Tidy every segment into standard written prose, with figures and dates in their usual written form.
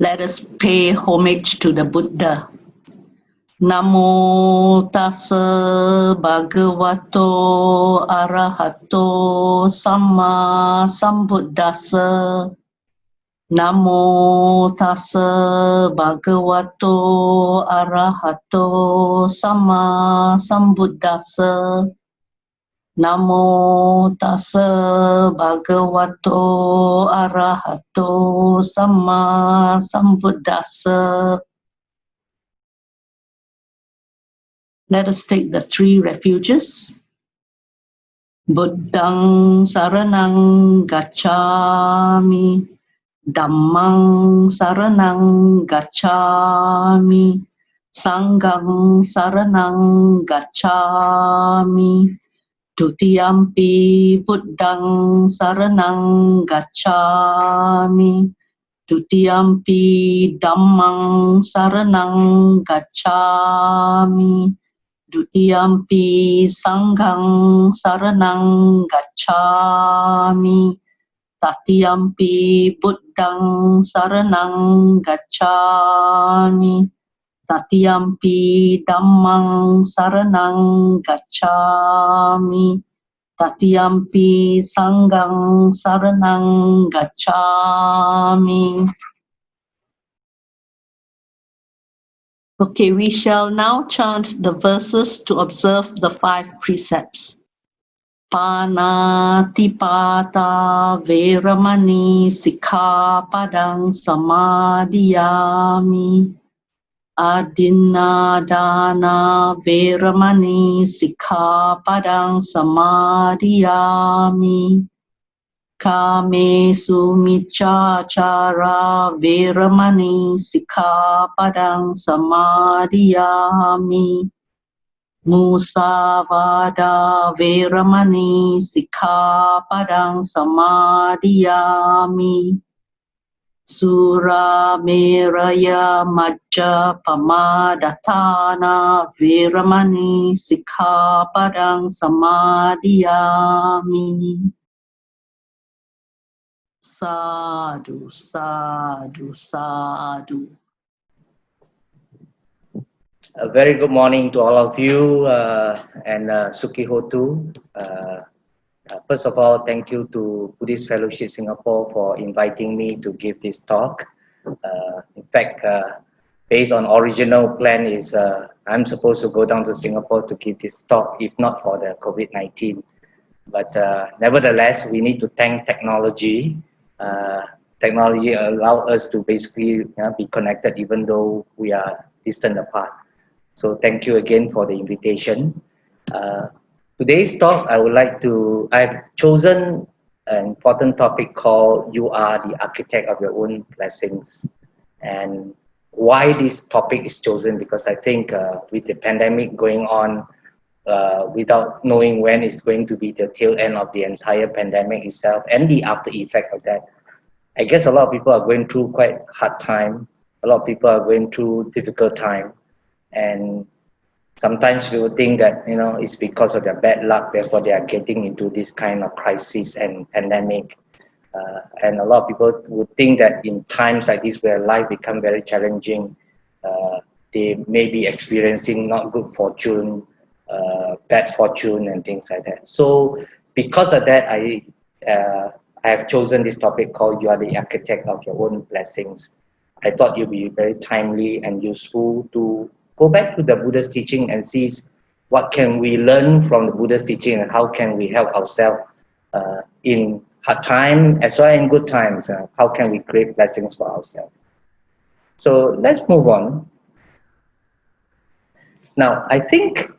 Let us pay homage to the Buddha. Namo tassa bhagavato arahato samma sambuddhassa. Namo tassa bhagavato arahato samma sambuddhassa. Namo tassa bhagavato arahato samma sambuddhassa. Let us take the three refuges. Buddhang saranang gacchami, Dhammang saranang gacchami, Sanghang saranang gacchami, Dutiyampi Buddhang saranang gacchami, Dutiyampi Dhammang saranang gacchami, Dutiyampi Sanghang saranang gacchami, Tatiyampi Buddhang saranang gacchami, Tatiyampi Dhammang saranang gacchami, Tatiyampi Sanghang saranang gacchami. Okay, we shall now chant the verses to observe the 5 precepts. Panatipata veramani sikkhapadang samadhiyami. Adinadana veramani sikkhapadang samadhiyami. Kamesu miccācara veramani sikkhapadang samadhiyami. Musavada veramani sikkhapadang samadhiyami. Sura meraya majja pamadatthana veramani sikkhapadang samadhiyami. Sadhu, sadhu, sadhu. A very good morning to all of you and Sukhi Hotu. First of all, thank you to Buddhist Fellowship Singapore for inviting me to give this talk. In fact, based on original plan is I'm supposed to go down to Singapore to give this talk if not for the COVID-19. But nevertheless, we need to thank technology. Technology allows us to basically be connected even though we are distant apart. So thank you again for the invitation. Today's talk, I've chosen an important topic called You Are the Architect of Your Own Blessings. And why this topic is chosen, because I think with the pandemic going on, without knowing when it's going to be the tail end of the entire pandemic itself and the after effect of that, I guess a lot of people are going through quite hard time. A lot of people are going through difficult time. And sometimes we would think that, it's because of their bad luck, therefore they are getting into this kind of crisis and pandemic. And a lot of people would think that in times like this where life becomes very challenging, they may be experiencing not good fortune, bad fortune and things like that. So because of that, I have chosen this topic called You Are the Architect of Your Own Blessings. I thought it would be very timely and useful to go back to the Buddha's teaching and see what can we learn from the Buddha's teaching and how can we help ourselves in hard time as well as in good times. How can we create blessings for ourselves? So let's move on. Now, I think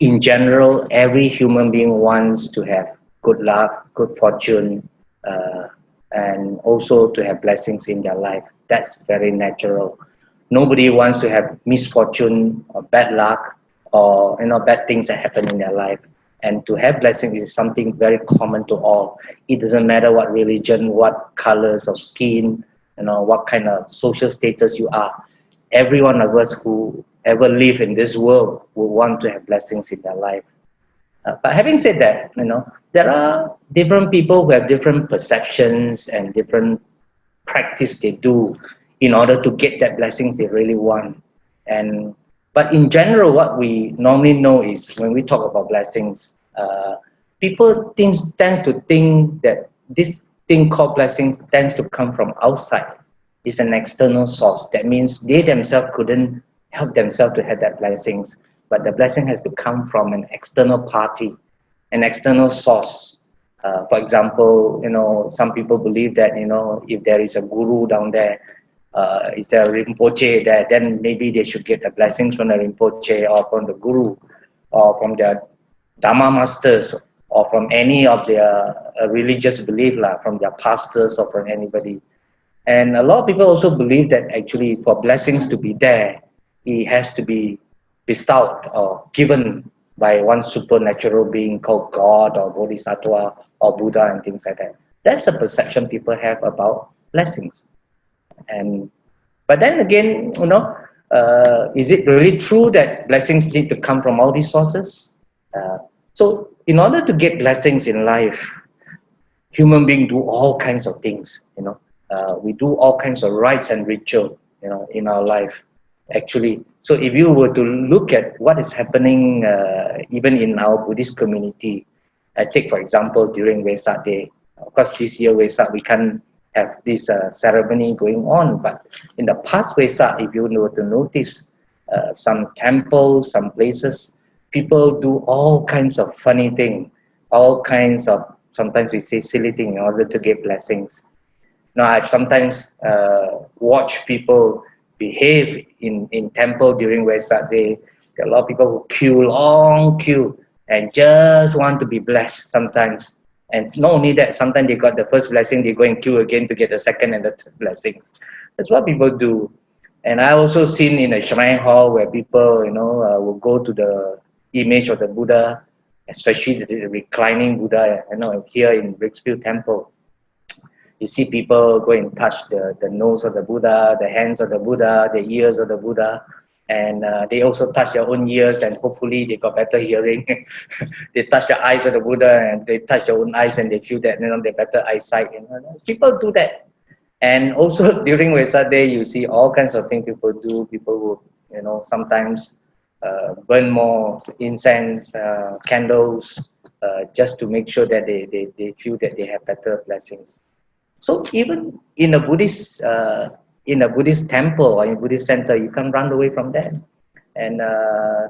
in general, every human being wants to have good luck, good fortune, and also to have blessings in their life. That's very natural. Nobody wants to have misfortune or bad luck or bad things that happen in their life. And to have blessings is something very common to all. It doesn't matter what religion, what colors of skin, what kind of social status you are. Every one of us who ever live in this world will want to have blessings in their life. But having said that, there are different people who have different perceptions and different practice they do in order to get that blessings they really want. And but in general, what we normally know is when we talk about blessings, people tends to think that this thing called blessings tends to come from outside. It's an external source. That means they themselves couldn't help themselves to have that blessings, but the blessing has to come from an external party, an external source. For example, some people believe that, if there is a guru down there, is there a Rinpoche there, then maybe they should get the blessings from the Rinpoche or from the guru or from their Dhamma masters or from any of their religious belief, from their pastors or from anybody. And a lot of people also believe that actually for blessings to be there, it has to be bestowed or given by one supernatural being called God or Bodhisattva or Buddha and things like that. That's the perception people have about blessings. And but then again, is it really true that blessings need to come from all these sources? So in order to get blessings in life, human beings do all kinds of things. We do all kinds of rites and ritual, in our life, actually. So if you were to look at what is happening, even in our Buddhist community, I take for example during Vesak Day. Of course, this year Vesak we can't have this ceremony going on, but in the past Vesak, if you were to notice, some temples, some places, people do all kinds of funny things, all kinds of, sometimes we say silly things in order to get blessings. Now, I've sometimes watched people behave in temple during Vesak Day. There are a lot of people who long queue, and just want to be blessed sometimes. And not only that, sometimes they got the first blessing, they go and queue again to get the second and the third blessings. That's what people do. And I also seen in a shrine hall where people, will go to the image of the Buddha, especially the reclining Buddha, here in Bricksfield Temple. You see people go and touch the nose of the Buddha, the hands of the Buddha, the ears of the Buddha, and they also touch their own ears, and hopefully they got better hearing. They touch the eyes of the Buddha, and they touch their own eyes, and they feel that they better eyesight. People do that. And also during Vesak Day, you see all kinds of things people do. People will, sometimes burn more incense, candles, just to make sure that they feel that they have better blessings. So even in a Buddhist temple or in a Buddhist center, you can't run away from that. And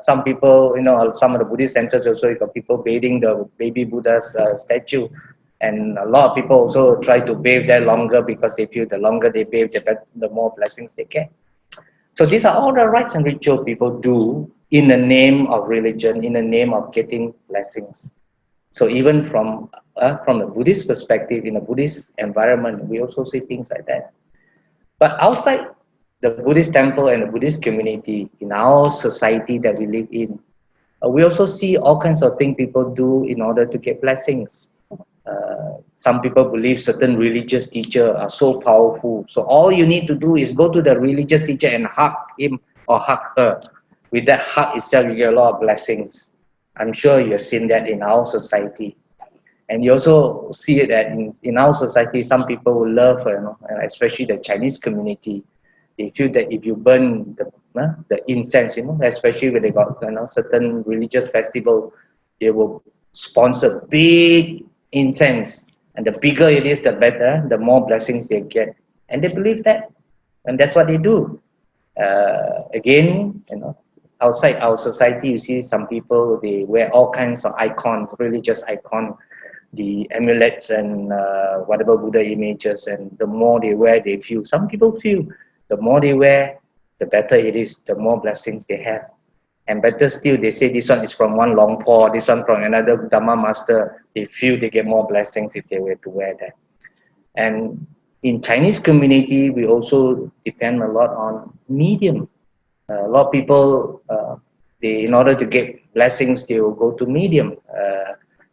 some people, some of the Buddhist centers also, you got people bathing the baby Buddha's statue. And a lot of people also try to bathe there longer because they feel the longer they bathe, the more blessings they get. So these are all the rites and rituals people do in the name of religion, in the name of getting blessings. So even from a Buddhist perspective, in a Buddhist environment, we also see things like that. But outside the Buddhist temple and the Buddhist community, in our society that we live in, we also see all kinds of things people do in order to get blessings. Some people believe certain religious teachers are so powerful. So all you need to do is go to the religious teacher and hug him or hug her. With that hug itself, you get a lot of blessings. I'm sure you've seen that in our society. And you also see it that in our society, some people will love, especially the Chinese community. They feel that if you burn the incense, especially when they got certain religious festival, they will sponsor big incense. And the bigger it is, the better, the more blessings they get. And they believe that. And that's what they do. Again, outside our society, you see some people, they wear all kinds of icons, religious icons, the amulets and whatever Buddha images, and the more they wear, they feel. Some people feel the more they wear, the better it is, the more blessings they have. And better still, they say this one is from one long paw, this one from another Dhamma master. They feel they get more blessings if they were to wear that. And in Chinese community, we also depend a lot on medium. A lot of people, in order to get blessings, they will go to medium.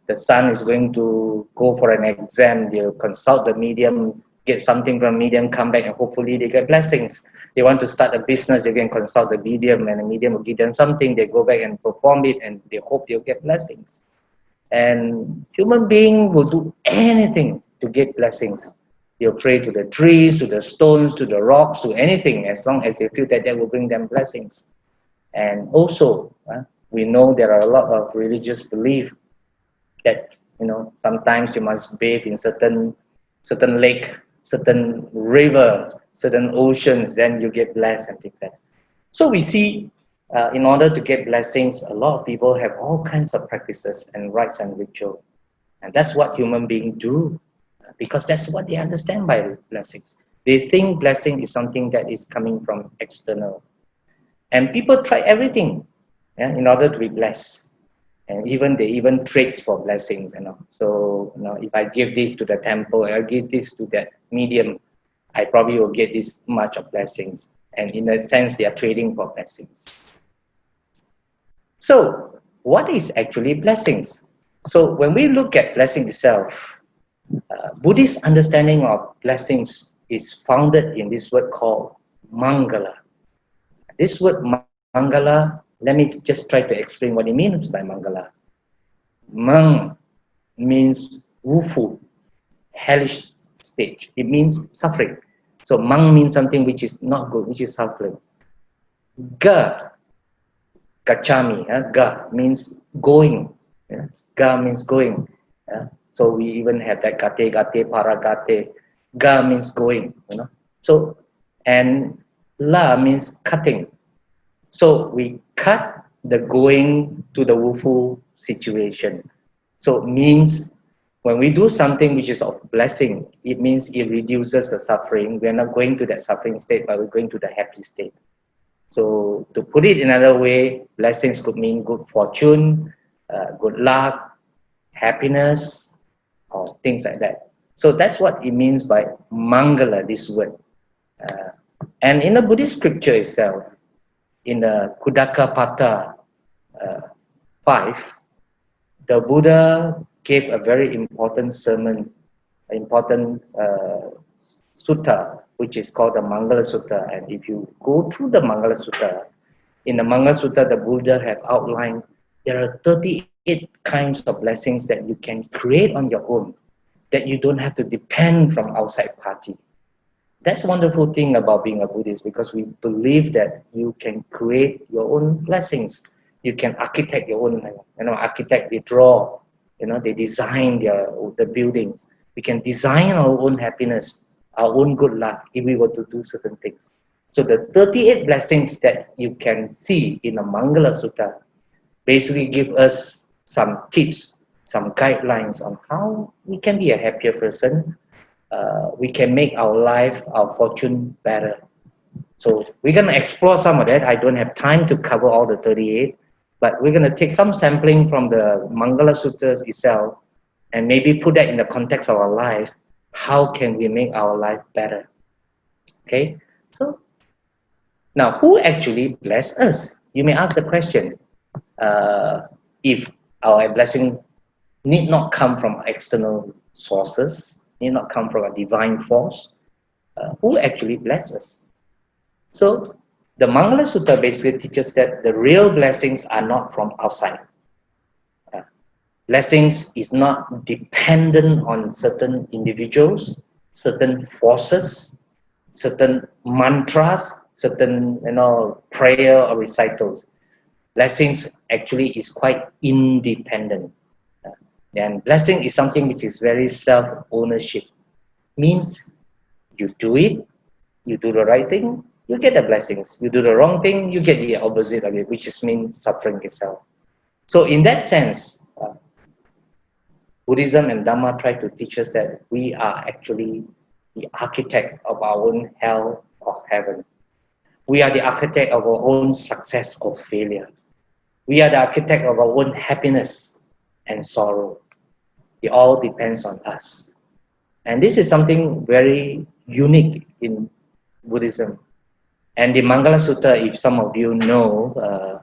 The son is going to go for an exam, they'll consult the medium, get something from medium, come back, and hopefully they get blessings. They want to start a business, they can consult the medium, and the medium will give them something, they go back and perform it, and they hope they'll get blessings. And human being will do anything to get blessings. They'll pray to the trees, to the stones, to the rocks, to anything, as long as they feel that that will bring them blessings. And also, we know there are a lot of religious belief that, sometimes you must bathe in certain lake, certain river, certain oceans, then you get blessed and things like that. So we see, in order to get blessings, a lot of people have all kinds of practices and rites and ritual. And that's what human beings do, because that's what they understand by blessings. They think blessing is something that is coming from external. And people try everything, in order to be blessed. And they even trades for blessings. So if I give this to the temple, I give this to that medium, I probably will get this much of blessings. And in a sense, they are trading for blessings. So what is actually blessings? So when we look at blessing itself, Buddhist understanding of blessings is founded in this word called Mangala. This word Mangala, let me just try to explain what it means by Mangala. Mang means woeful, hellish stage. It means suffering. So Mang means something which is not good, which is suffering. Ga, Gachami, Ga means going. Ga means going. So we even have that Gate, Paragate. Ga means going. So, and La means cutting. So we cut the going to the woeful situation. So it means when we do something which is of blessing, it means it reduces the suffering. We're not going to that suffering state, but we're going to the happy state. So to put it another way, blessings could mean good fortune, good luck, happiness, or things like that. So that's what it means by Mangala, this word. And in the Buddhist scripture itself, in the Kudakapata 5, the Buddha gave a very important sermon, important sutta, which is called the Mangala Sutta. And if you go through the Mangala Sutta, in the Mangala Sutta, the Buddha have outlined there are 38 kinds of blessings that you can create on your own, that you don't have to depend from outside party. That's a wonderful thing about being a Buddhist, because we believe that you can create your own blessings. You can architect your own, architect, they draw, they design the buildings. We can design our own happiness, our own good luck, if we were to do certain things. So the 38 blessings that you can see in the Mangala Sutta basically give us some tips, some guidelines on how we can be a happier person. We can make our life, our fortune better. So we're going to explore some of that. I don't have time to cover all the 38, but we're going to take some sampling from the Mangala Sutras itself and maybe put that in the context of our life. How can we make our life better? Okay, so now who actually bless us? You may ask the question, if our blessing need not come from external sources, need not come from a divine force, who actually bless us? So the Mangala Sutta basically teaches that the real blessings are not from outside. Blessings is not dependent on certain individuals, certain forces, certain mantras, certain prayer or recitals. Blessings actually is quite independent. And blessing is something which is very self-ownership. Means you do it, you do the right thing, you get the blessings. You do the wrong thing, you get the opposite of it, which is means suffering itself. So in that sense, Buddhism and Dhamma try to teach us that we are actually the architect of our own hell or heaven. We are the architect of our own success or failure. We are the architect of our own happiness and sorrow. It all depends on us. And this is something very unique in Buddhism. And the Mangala Sutta, if some of you know,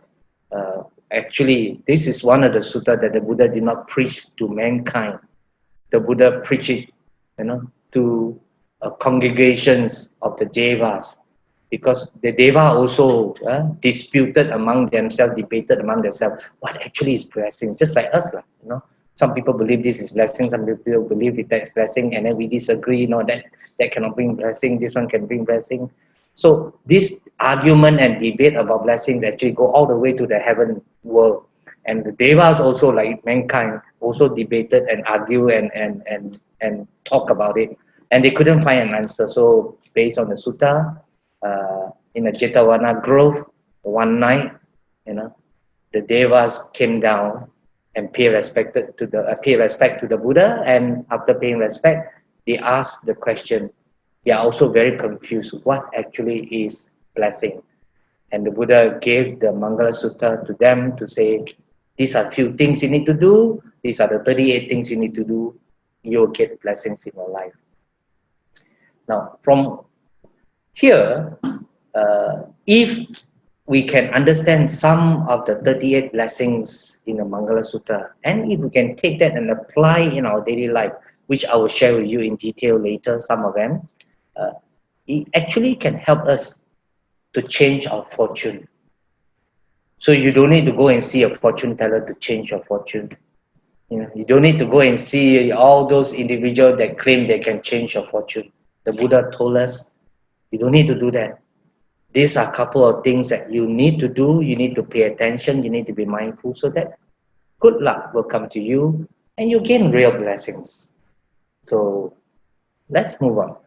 actually this is one of the sutta that the Buddha did not preach to mankind. The Buddha preached it, to congregations of the Devas, because the Deva also disputed among themselves, debated among themselves what actually is blessing, just like us, Some people believe this is blessing, some people believe it is blessing, and then we disagree, that cannot bring blessing, this one can bring blessing. So this argument and debate about blessings actually go all the way to the heaven world. And the devas also, like mankind, also debated and argue and talk about it. And they couldn't find an answer. So based on the sutta, in a Jetavana grove, one night, the devas came down and pay respect to the Buddha, and after paying respect, they asked the question. They are also very confused. What actually is blessing? And the Buddha gave the Mangala Sutta to them to say, these are few things you need to do. These are the 38 things you need to do. You'll get blessings in your life. Now, from here, if we can understand some of the 38 blessings in the Mangala Sutta, and if we can take that and apply in our daily life, which I will share with you in detail later, some of them, it actually can help us to change our fortune. So you don't need to go and see a fortune teller to change your fortune. You don't need to go and see all those individuals that claim they can change your fortune. The Buddha told us, you don't need to do that. These are a couple of things that you need to do. You need to pay attention. You need to be mindful so that good luck will come to you and you gain real blessings. So let's move on.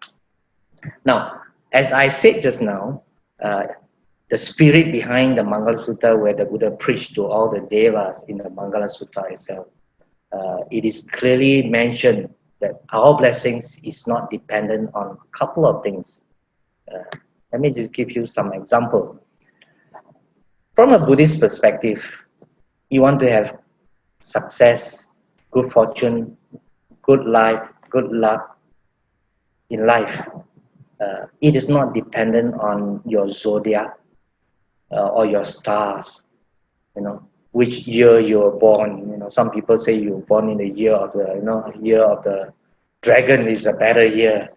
Now, as I said just now, the spirit behind the Mangala Sutta, where the Buddha preached to all the devas in the Mangala Sutta itself, it is clearly mentioned that our blessings is not dependent on a couple of things. Let me just give you some example. From a Buddhist perspective, you want to have success, good fortune, good life, good luck in life. It is not dependent on your zodiac or your stars, which year you were born. Some people say you were born in the year of the dragon is a better year.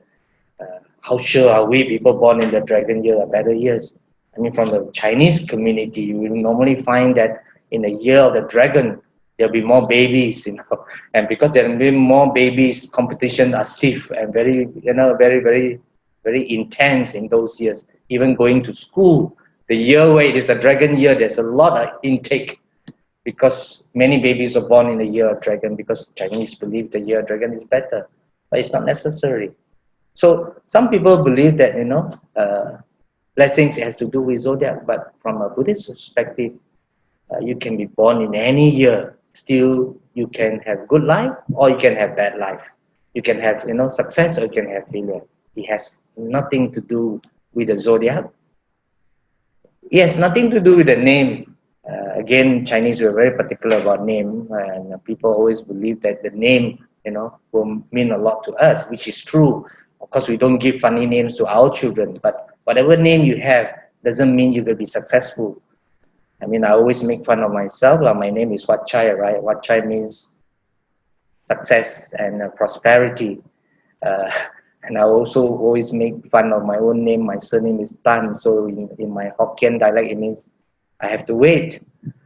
How sure are we people born in the dragon year are better years? I mean, from the Chinese community, you will normally find that in the year of the dragon, there'll be more babies, and because there will be more babies, competition are stiff and very, very, very, very intense in those years. Even going to school, the year where it is a dragon year, there's a lot of intake because many babies are born in the year of dragon because Chinese believe the year of dragon is better, but it's not necessary. So some people believe that, blessings has to do with zodiac, but from a Buddhist perspective, you can be born in any year. Still, you can have good life or you can have bad life. You can have, success or you can have failure. It has nothing to do with the zodiac. It has nothing to do with the name. Again, Chinese were very particular about name, and people always believe that the name, will mean a lot to us, which is true. Of course, we don't give funny names to our children, but whatever name you have doesn't mean you will be successful. I mean, I always make fun of myself. My name is Huat Chye, right? Huat Chye means success and prosperity. And I also always make fun of my own name. My surname is Tan. So in my Hokkien dialect, it means I have to wait.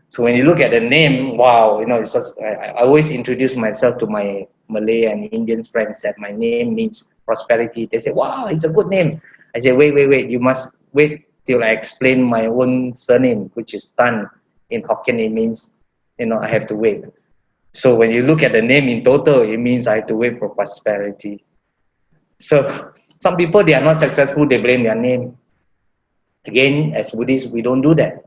So when you look at the name, wow, it's just, I always introduce myself to my Malay and Indian friends that my name means prosperity. They say, wow, it's a good name. I say, wait, you must wait till I explain my own surname, which is Tan. In Hokkien, it means, I have to wait. So when you look at the name in total, it means I have to wait for prosperity. So some people, they are not successful, they blame their name. Again, as Buddhists, we don't do that.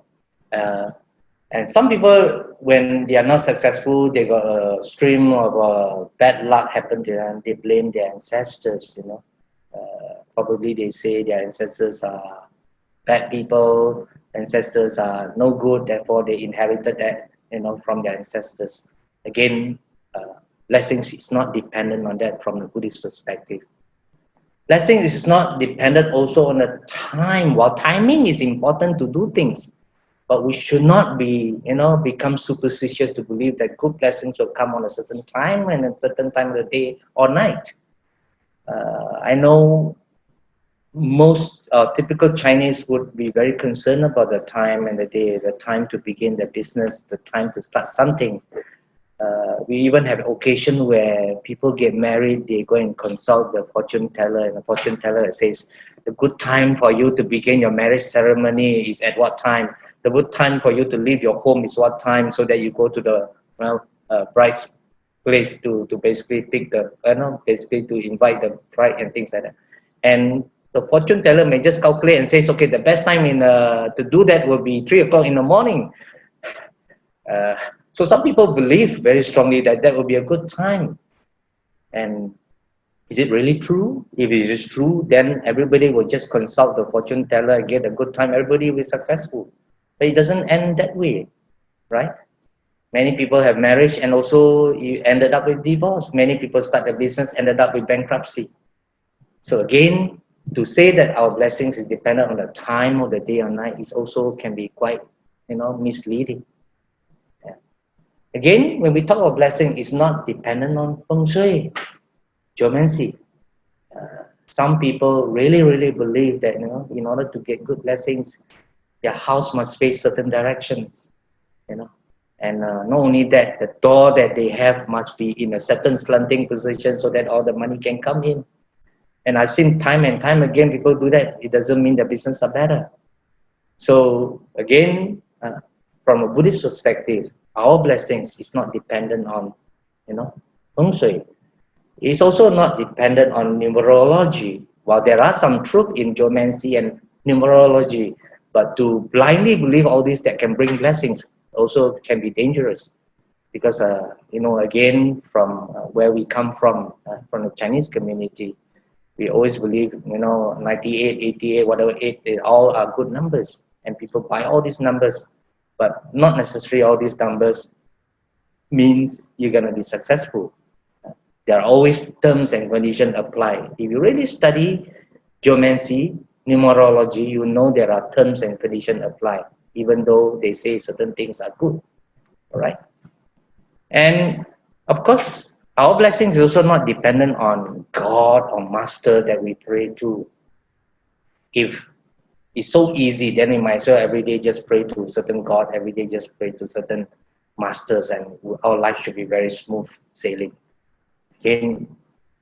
And some people, when they are not successful, they got a stream of bad luck happen to them, they blame their ancestors, probably they say their ancestors are bad people, ancestors are no good, therefore they inherited that, from their ancestors. Again, blessings is not dependent on that from the Buddhist perspective. Blessing is not dependent also on the time. While timing is important to do things, but we should not be, become superstitious to believe that good blessings will come on a certain time and a certain time of the day or night. I know most typical Chinese would be very concerned about the time and the day, the time to begin the business, the time to start something. We even have occasion where people get married, they go and consult the fortune teller, and the fortune teller says, the good time for you to begin your marriage ceremony is at what time? The good time for you to leave your home is what time, so that you go to the bride's place to basically pick the, basically to invite the bride and things like that. And the fortune teller may just calculate and says, okay, the best time to do that will be 3 o'clock in the morning. Uh, so some people believe very strongly that that will be a good time. And is it really true? If it is true, then everybody will just consult the fortune teller and get a good time. Everybody will be successful. But it doesn't end that way, right? Many people have marriage and also you ended up with divorce. Many people start a business, ended up with bankruptcy. So again, to say that our blessings is dependent on the time of the day or night is also can be quite, misleading. Yeah. Again, when we talk about blessing, it's not dependent on feng shui, geomancy. Some people really believe that, in order to get good blessings, their house must face certain directions, and not only that, the door that they have must be in a certain slanting position so that all the money can come in. And I've seen time and time again people do that. It doesn't mean the business are better. So again, from a Buddhist perspective, our blessings is not dependent on, feng shui. It's also not dependent on numerology. While there are some truth in geomancy and numerology, but to blindly believe all this that can bring blessings also can be dangerous. Because, again, from where we come from the Chinese community, we always believe, 98, 88, whatever, 8, they all are good numbers. And people buy all these numbers, but not necessarily all these numbers means you're going to be successful. There are always terms and conditions apply. If you really study geomancy, numerology, you know there are terms and conditions apply, even though they say certain things are good. All right. And of course, our blessings is also not dependent on God or Master that we pray to. If it's so easy, then we might as well every day just pray to certain God, every day just pray to certain masters, and our life should be very smooth sailing. Again,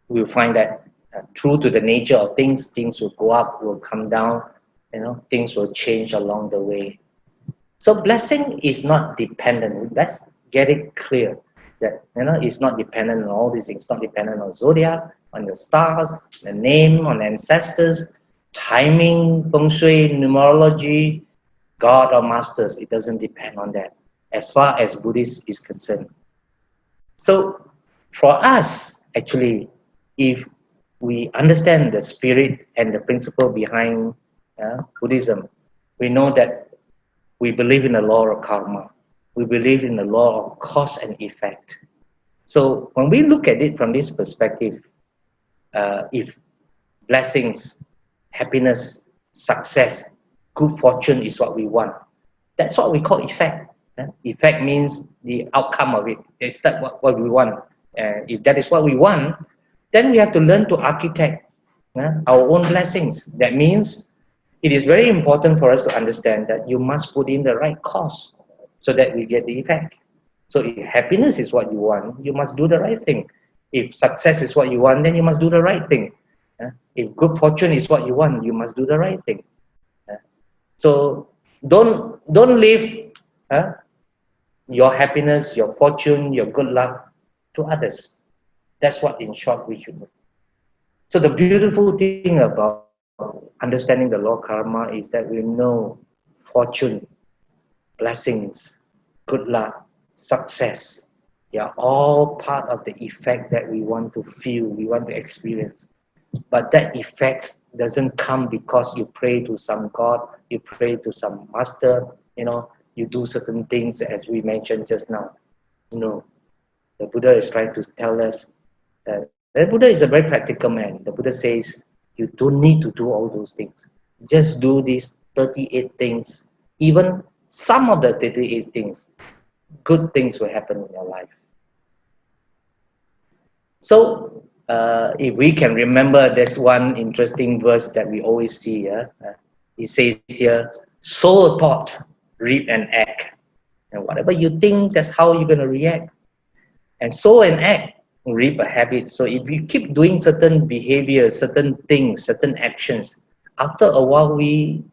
we'll find that true to the nature of things, things will go up, will come down, things will change along the way. So blessing is not dependent. Let's get it clear that, it's not dependent on all these things. It's not dependent on zodiac, on the stars, the name, on ancestors, timing, feng shui, numerology, God or masters. It doesn't depend on that as far as Buddhist is concerned. So for us, actually, if we understand the spirit and the principle behind Buddhism, we know that we believe in the law of karma. We believe in the law of cause and effect. So when we look at it from this perspective, if blessings, happiness, success, good fortune is what we want, that's what we call effect. Effect means the outcome of it. It's that what we want. And if that is what we want, then we have to learn to architect our own blessings. That means it is very important for us to understand that you must put in the right cause so that we get the effect. So if happiness is what you want, you must do the right thing. If success is what you want, then you must do the right thing. If good fortune is what you want, you must do the right thing. So don't leave your happiness, your fortune, your good luck to others. That's what, in short, we should do. So the beautiful thing about understanding the law of karma is that we know fortune, blessings, good luck, success, they are all part of the effect that we want to feel, we want to experience. But that effect doesn't come because you pray to some God, you pray to some master, you do certain things as we mentioned just now. The Buddha is trying to tell us that the Buddha is a very practical man. The Buddha says, you don't need to do all those things. Just do these 38 things. Even some of the 38 things, good things will happen in your life. So, if we can remember, there's one interesting verse that we always see. It says here, sow a thought, reap an act. And whatever you think, that's how you're going to react. And sow an act, reap a habit. So if we keep doing certain behaviors, certain things, certain actions, after a while we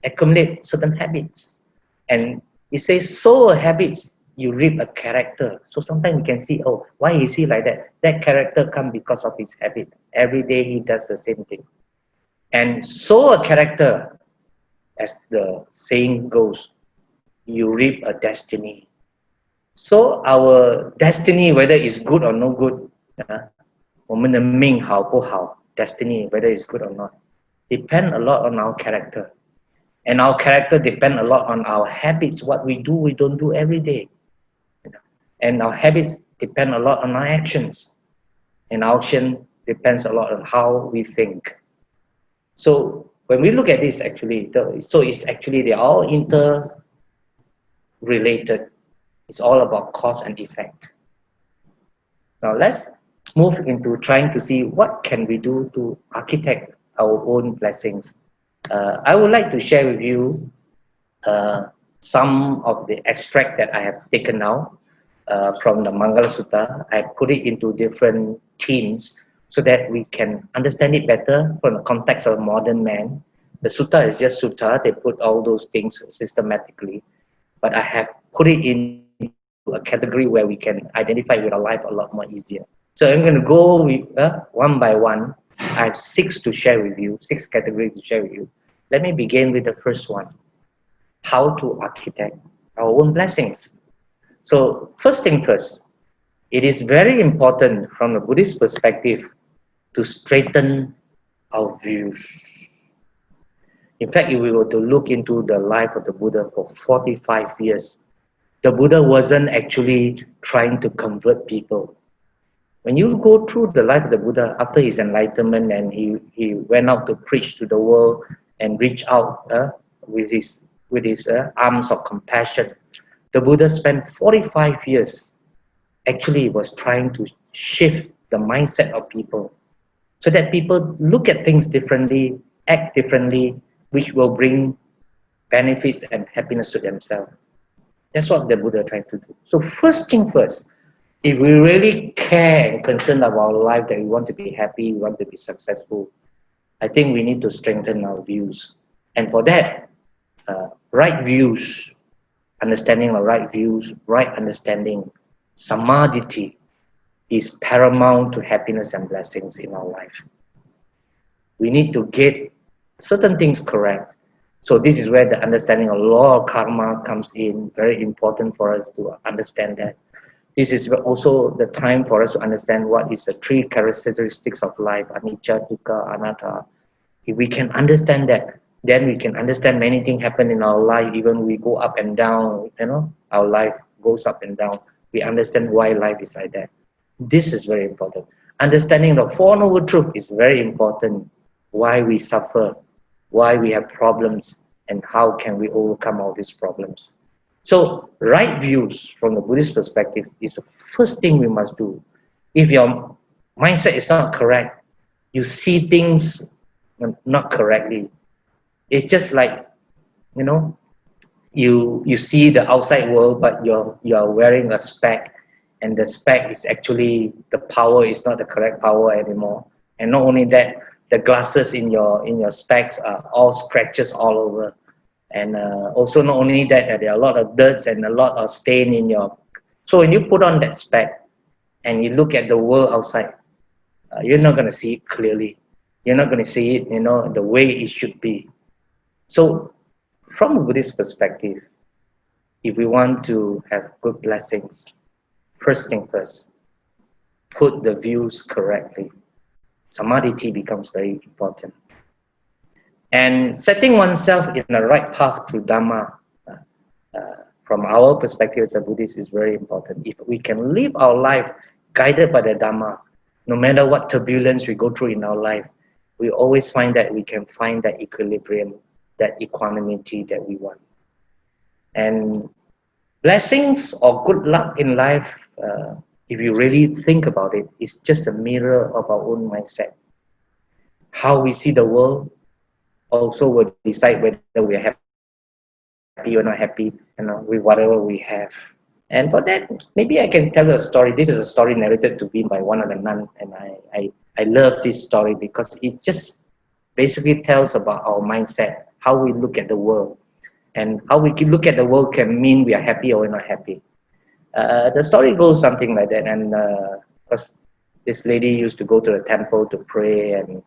accumulate certain habits. And it says sow a habits, you reap a character. So sometimes we can see, oh, why is he like that? That character comes because of his habit. Every day he does the same thing. And sow a character, as the saying goes, you reap a destiny. So our destiny, whether it's good or no good, 我们的命好不好 destiny, whether it's good or not, depend a lot on our character. And our character depend a lot on our habits, what we do, we don't do every day. And our habits depend a lot on our actions. And our action depends a lot on how we think. So when we look at this actually, so it's actually they're all interrelated. It's all about cause and effect. Now let's move into trying to see what can we do to architect our own blessings. I would like to share with you some of the extract that I have taken now from the Mangala Sutta. I put it into different themes so that we can understand it better from the context of modern man. The sutta is just sutta, they put all those things systematically, but I have put it into a category where we can identify with our life a lot more easier. So I'm going to go with, one by one. I have 6 to share with you, 6 categories to share with you. Let me begin with the first one, how to architect our own blessings. So first thing first, it is very important from a Buddhist perspective to straighten our views. In fact, if we were to look into the life of the Buddha for 45 years, the Buddha wasn't actually trying to convert people. When you go through the life of the Buddha after his enlightenment and he went out to preach to the world and reach out with his arms of compassion, the Buddha spent 45 years actually was trying to shift the mindset of people so that people look at things differently, act differently, which will bring benefits and happiness to themselves. That's what the Buddha tried to do. So first thing first, if we really care and concern about our life, that we want to be happy, we want to be successful, I think we need to strengthen our views. And for that, right views, understanding the right views, right understanding, samadhi is paramount to happiness and blessings in our life. We need to get certain things correct. So this is where the understanding of law of karma comes in, very important for us to understand that. This is also the time for us to understand what is the 3 characteristics of life, anicca, dukkha, anatta. If we can understand that, then we can understand many things happen in our life, even we go up and down, our life goes up and down. We understand why life is like that. This is very important. Understanding the Four Noble Truths is very important. Why we suffer, why we have problems, and how can we overcome all these problems. So right views from the Buddhist perspective is the first thing we must do. If your mindset is not correct, you see things not correctly. It's just like, you see the outside world, but you're wearing a spec, and the spec is actually, the power is not the correct power anymore. And not only that, the glasses in your specs are all scratches all over. And also not only that, there are a lot of dirts and a lot of stain in your. So when you put on that spec and you look at the world outside, you're not going to see it clearly. You're not going to see it, the way it should be. So from a Buddhist perspective, if we want to have good blessings, first thing first, put the views correctly. Samadhi becomes very important. And setting oneself in the right path through Dhamma, from our perspective as a Buddhist, is very important. If we can live our life guided by the Dhamma, no matter what turbulence we go through in our life, we always find that we can find that equilibrium, that equanimity that we want. And blessings or good luck in life, if you really think about it, is just a mirror of our own mindset. How we see the world also will decide whether we are happy or not happy, with whatever we have. And for that, maybe I can tell a story. This is a story narrated to me by one of the nuns, and I love this story because it just basically tells about our mindset, how we look at the world, and how we can look at the world can mean we are happy or we're not happy. The story goes something like that, and because this lady used to go to the temple to pray and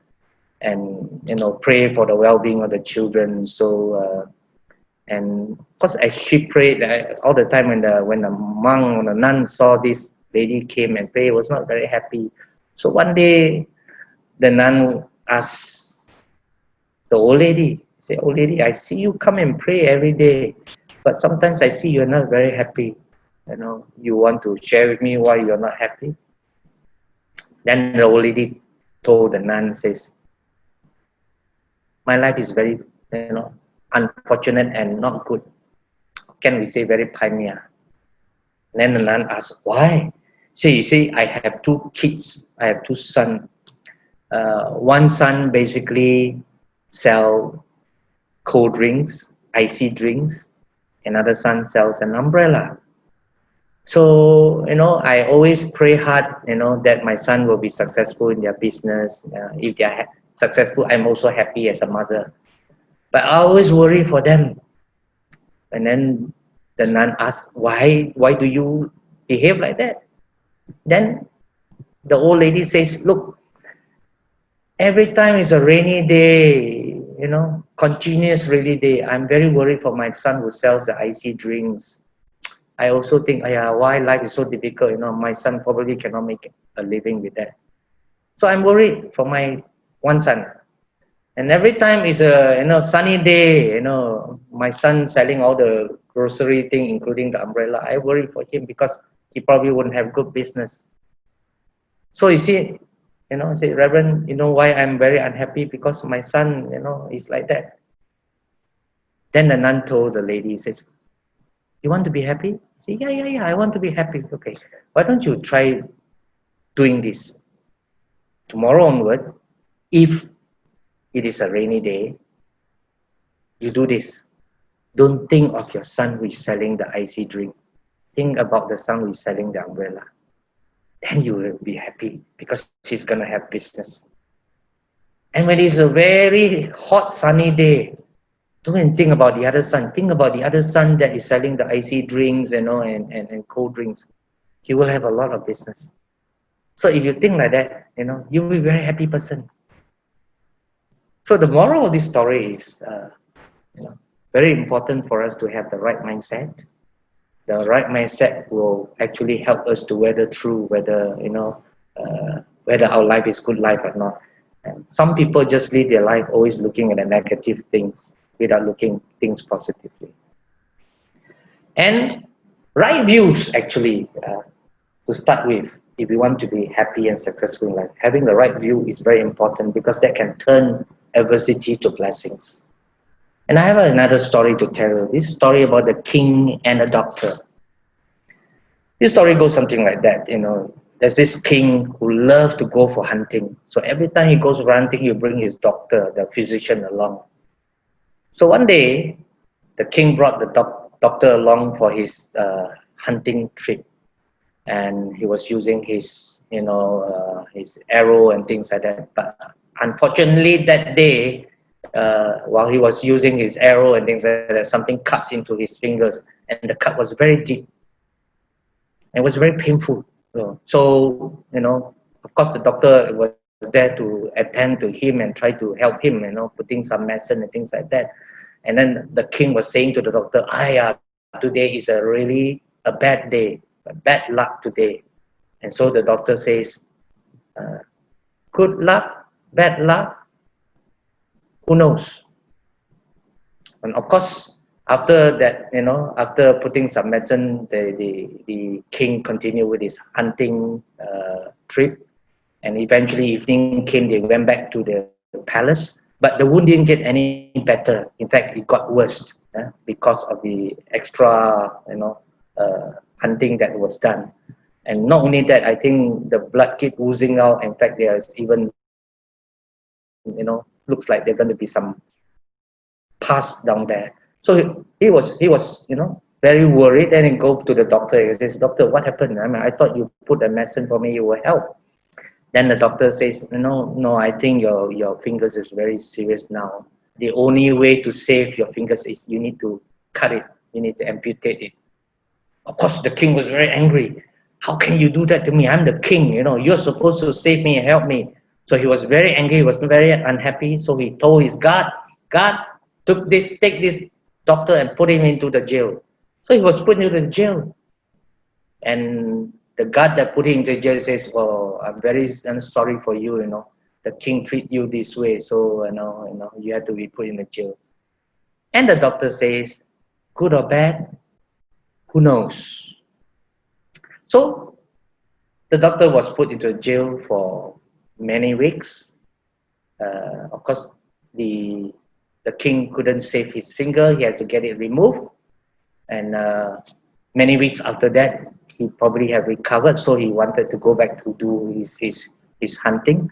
pray for the well-being of the children. So and because as she prayed all the time, when the monk or the nun saw this lady came and pray, was not very happy. So one day the nun asked the old lady, say, "Old lady, I see you come and pray every day, but sometimes I see you're not very happy. You want to share with me why you're not happy?" Then the old lady told the nun, says, "My life is very, unfortunate and not good. Can we say very pioneer?" Then the nun asked, "Why?" See, you see, I have two kids. I have two sons. One son basically sell cold drinks, icy drinks. Another son sells an umbrella. So, I always pray hard, that my son will be successful in their business. If they are successful, I'm also happy as a mother. But I always worry for them. And then the nun asked, why do you behave like that? Then the old lady says, "Look, every time it's a rainy day, continuous rainy day, I'm very worried for my son who sells the icy drinks. I also think, why life is so difficult, my son probably cannot make a living with that. So I'm worried for my one son. And every time it's a sunny day, my son selling all the grocery thing, including the umbrella, I worry for him because he probably wouldn't have good business." So you see, I say, "Reverend, why I'm very unhappy? Because my son, is like that." Then the nun told the lady, says, "You want to be happy?" I say, yeah, I want to be happy. Okay, why don't you try doing this? Tomorrow onward, if it is a rainy day, you do this. Don't think of your son who is selling the icy drink. Think about the son who is selling the umbrella. Then you will be happy because he's going to have business. And when it's a very hot, sunny day, don't even think about the other son. Think about the other son that is selling the icy drinks, and cold drinks. He will have a lot of business. So if you think like that, you will be a very happy person. So the moral of this story is, very important for us to have the right mindset. The right mindset will actually help us to weather through whether our life is good life or not. And some people just live their life always looking at the negative things without looking things positively. And right views, actually, to start with, if we want to be happy and successful in life, having the right view is very important because that can turn adversity to blessings. And I have another story to tell you. This story about the king and the doctor. This story goes something like that. There's this king who loves to go for hunting. So every time he goes for hunting, he bring his doctor, the physician, along. So one day, the king brought the doctor along for his hunting trip, and he was using his his arrow and things like that. But unfortunately, that day, while he was using his arrow and things like that, something cuts into his fingers, and the cut was very deep. It was very painful. So, of course, the doctor was there to attend to him and try to help him, putting some medicine and things like that. And then the king was saying to the doctor, today is a bad day, bad luck today. And so the doctor says, good luck, bad luck, who knows? And of course, after that, after putting some medicine, the king continued with his hunting trip. And eventually evening came, they went back to the palace. But the wound didn't get any better. In fact, it got worse because of the extra, hunting that was done. And not only that, I think the blood kept oozing out. In fact, there's even, looks like there's going to be some pus down there. So he was, very worried, and he go to the doctor. He says, "Doctor, what happened? I mean, I thought you put a medicine for me, you will help." Then the doctor says, "No, no, I think your fingers is very serious now. The only way to save your fingers is you need to cut it. You need to amputate it." Of course, the king was very angry. "How can you do that to me? I'm the king. You're supposed to save me and help me." So he was very angry. He was very unhappy. So he told his guard, take this doctor and put him into the jail. So he was put into the jail. And the guard that put him into jail says, "Oh, I'm sorry for you. The king treat you this way. So, you have to be put in the jail." And the doctor says, "Good or bad, who knows?" So the doctor was put into jail for many weeks. Of course, the king couldn't save his finger. He has to get it removed. And many weeks after that, he probably have recovered. So he wanted to go back to do his hunting.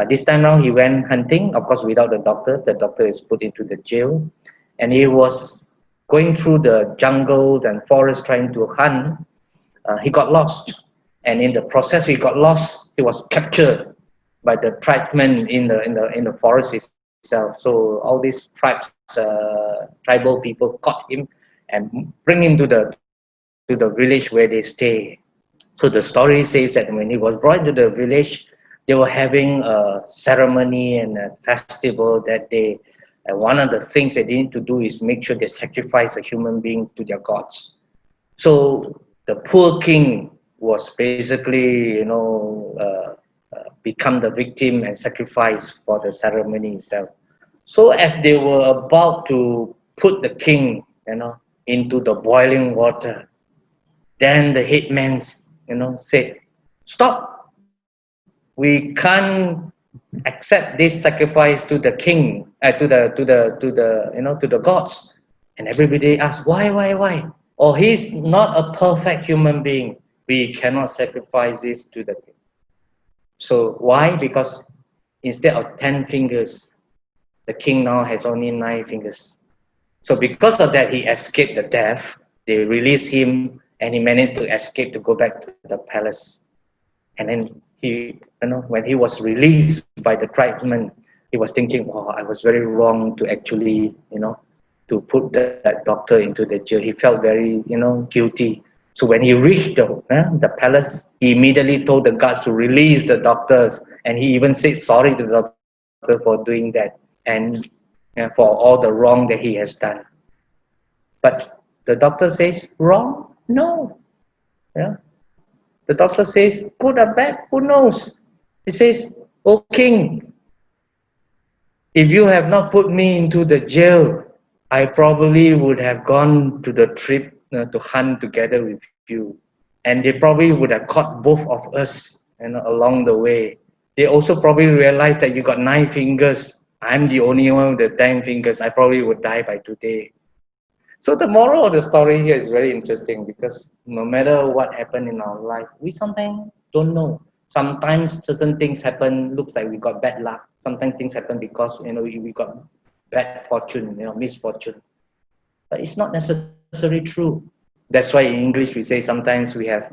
This time around, he went hunting. Of course, without the doctor. The doctor is put into the jail. And he was going through the jungle and forest trying to hunt. He got lost. And in the process, he got lost. He was captured by the tribesmen in the forest itself. So all these tribal people caught him and bring him to the village where they stay. So the story says that when he was brought to the village, they were having a ceremony and a festival that day. And one of the things they need to do is make sure they sacrifice a human being to their gods. So the poor king was basically, become the victim and sacrifice for the ceremony itself. So as they were about to put the king, into the boiling water, then the headman, said, "Stop! We can't accept this sacrifice to the king, to the gods." And everybody asked, "Why? Oh, he's not a perfect human being. We cannot sacrifice this to the king." So why? Because instead of 10 fingers, the king now has only 9 fingers. So because of that, he escaped the death. They released him, and he managed to escape to go back to the palace. And then when he was released by the tribesmen, he was thinking, "Oh, I was very wrong to actually, to put that doctor into the jail." He felt very, guilty. So when he reached the palace, he immediately told the guards to release the doctors, and he even said sorry to the doctor for doing that and for all the wrong that he has done. But the doctor says, "Wrong? No." Yeah. The doctor says, "Good or bad, who knows?" He says, "Oh king, if you have not put me into the jail, I probably would have gone to the trip to hunt together with you. And they probably would have caught both of us along the way. They also probably realized that you got 9 fingers. I'm the only one with the 10 fingers. I probably would die by today." So the moral of the story here is very interesting, because no matter what happened in our life, we sometimes don't know. Sometimes certain things happen, looks like we got bad luck. Sometimes things happen because we got bad fortune, misfortune. But it's not necessarily true. That's why in English we say sometimes we have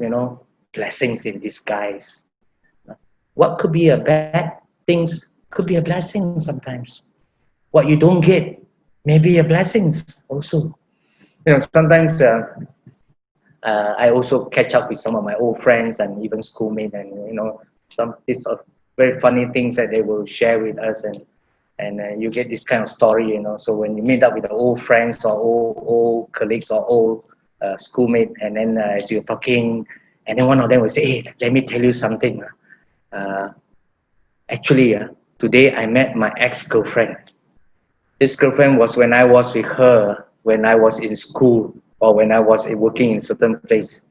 blessings in disguise. What could be a bad things could be a blessing sometimes. What you don't get may be a blessings also. Sometimes I also catch up with some of my old friends and even schoolmates, and some these sort of very funny things that they will share with us, and you get this kind of story. So when you meet up with the old friends or old colleagues or old schoolmate, and then as you're talking, and then one of them will say, "Hey, let me tell you something. Actually, today I met my ex-girlfriend. This girlfriend was when I was with her when I was in school, or when I was working in certain place.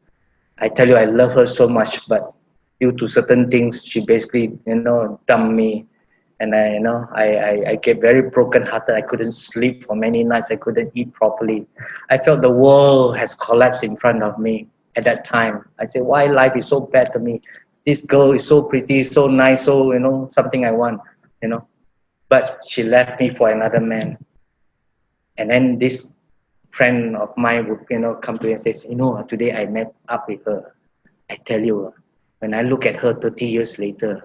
I tell you, I love her so much, but due to certain things, she basically, dumped me. And I get very broken-hearted. I couldn't sleep for many nights. I couldn't eat properly. I felt the world has collapsed in front of me at that time. I said, why life is so bad to me? This girl is so pretty, so nice, so, something I want, But she left me for another man. And then this friend of mine would, come to me and says, today I met up with her. I tell you, when I look at her 30 years later,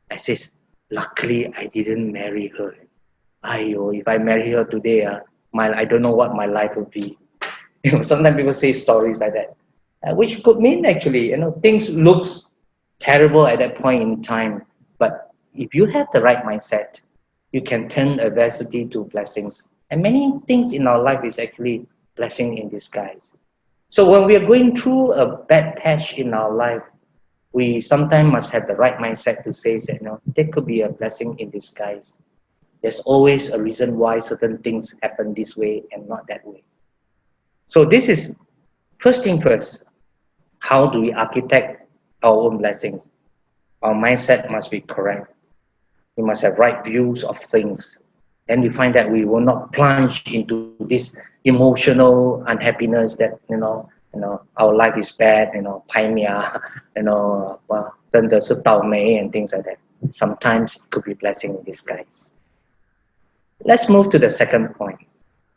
I says, luckily I didn't marry her. Ayo, if I marry her today, I don't know what my life would be. Sometimes people say stories like that, which could mean actually, things looks terrible at that point in time. But if you have the right mindset, you can turn adversity to blessings. And many things in our life is actually blessing in disguise. So when we are going through a bad patch in our life, we sometimes must have the right mindset to say that, there could be a blessing in disguise. There's always a reason why certain things happen this way and not that way. So this is first thing first. How do we architect our own blessings? Our mindset must be correct. We must have right views of things. Then we find that we will not plunge into this emotional unhappiness that our life is bad, 拍面啊, 真的是倒霉 and things like that. Sometimes it could be blessing in disguise. Let's move to the second point.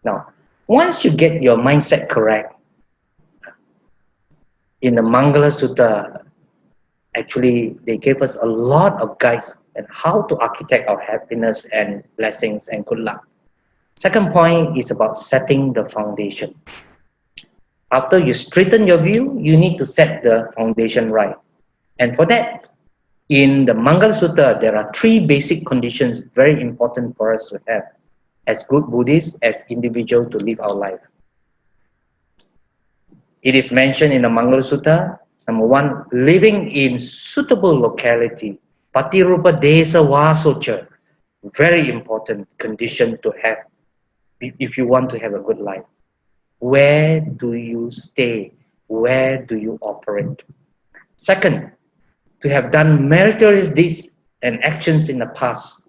Now, once you get your mindset correct, in the Mangala Sutta, actually they gave us a lot of guides on how to architect our happiness and blessings and good luck. Second point is about setting the foundation. After you straighten your view, you need to set the foundation right. And for that, in the Mangala Sutta, there are 3 basic conditions very important for us to have as good Buddhists, as individuals to live our life. It is mentioned in the Mangala Sutta, number 1, living in suitable locality. Patirupa desa vasocha. Very important condition to have if you want to have a good life. Where do you stay? Where do you operate? Second, to have done meritorious deeds and actions in the past.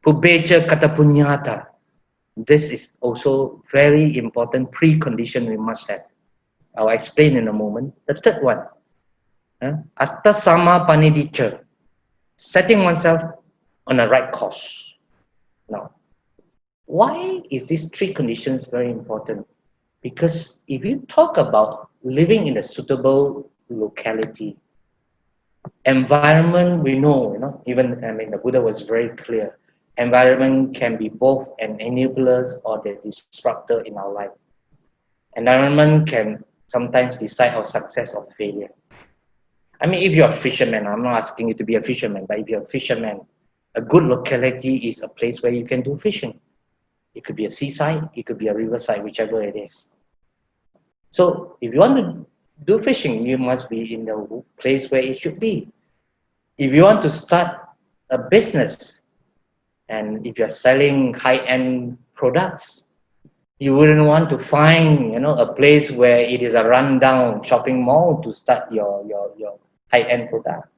Pubeja kata punyata. This is also very important precondition we must have. I'll explain in a moment. The third one, atta sama panidicca, setting oneself on a right course. Now, why is these 3 conditions very important? Because if you talk about living in a suitable locality, environment, we know, even the Buddha was very clear. Environment can be both an enabler or the disruptor in our life. Environment can sometimes decide our success or failure. If you're a fisherman, I'm not asking you to be a fisherman, but if you're a fisherman, a good locality is a place where you can do fishing. It could be a seaside, it could be a riverside, whichever it is. So if you want to do fishing, you must be in the place where it should be. If you want to start a business, and if you're selling high-end products, you wouldn't want to find, a place where it is a rundown shopping mall to start your high-end product,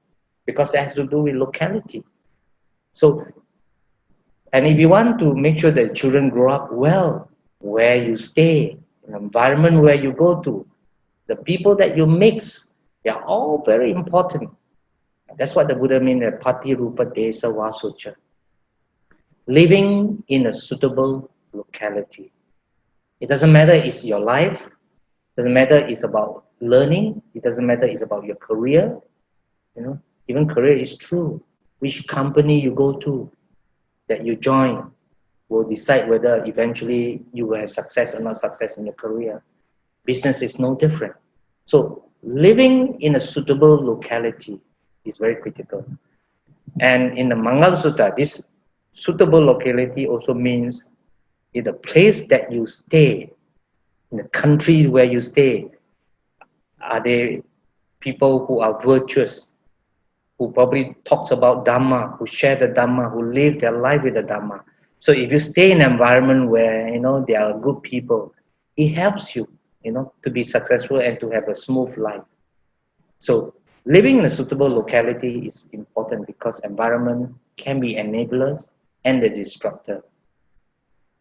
because it has to do with locality. So, and if you want to make sure that children grow up well, where you stay, the environment where you go to, the people that you mix, they are all very important. That's what the Buddha means, Patirupa desa vasocha. Living in a suitable locality. It doesn't matter it's your life, it doesn't matter it's about learning, it doesn't matter it's about your career. Even career is true. Which company you go to, that you join, will decide whether eventually you will have success or not success in your career. Business is no different. So living in a suitable locality is very critical. And in the Mangala Sutta, this suitable locality also means in the place that you stay, in the country where you stay, are there people who are virtuous, who probably talks about Dhamma, who share the Dhamma, who live their life with the Dhamma. So if you stay in an environment where, there are good people, it helps you, to be successful and to have a smooth life. So living in a suitable locality is important because environment can be enablers and the disruptor.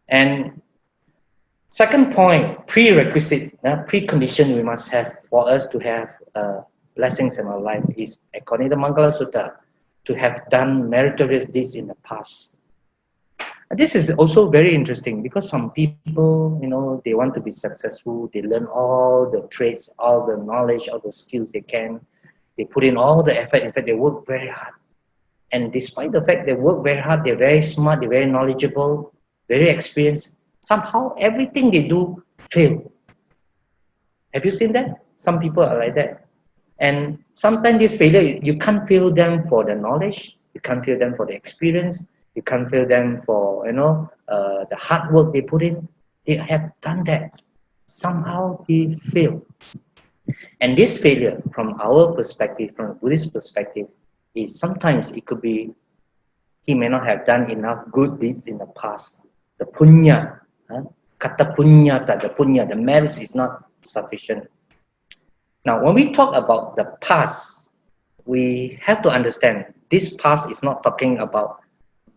And second point, prerequisite, precondition we must have for us to have blessings in our life is, according to Mangala Sutta, to have done meritorious deeds in the past. This is also very interesting because some people, they want to be successful. They learn all the traits, all the knowledge, all the skills they can. They put in all the effort. In fact, they work very hard. And despite the fact they work very hard, they're very smart, they're very knowledgeable, very experienced. Somehow, everything they do fail. Have you seen that? Some people are like that. And sometimes this failure, you can't fail them for the knowledge, you can't fail them for the experience, you can't fail them for the hard work they put in. They have done that. Somehow they fail. And this failure, from our perspective, from a Buddhist perspective, is sometimes it could be he may not have done enough good deeds in the past. The punya, kata punyata, the punya, the merits is not sufficient. Now, when we talk about the past, we have to understand this past is not talking about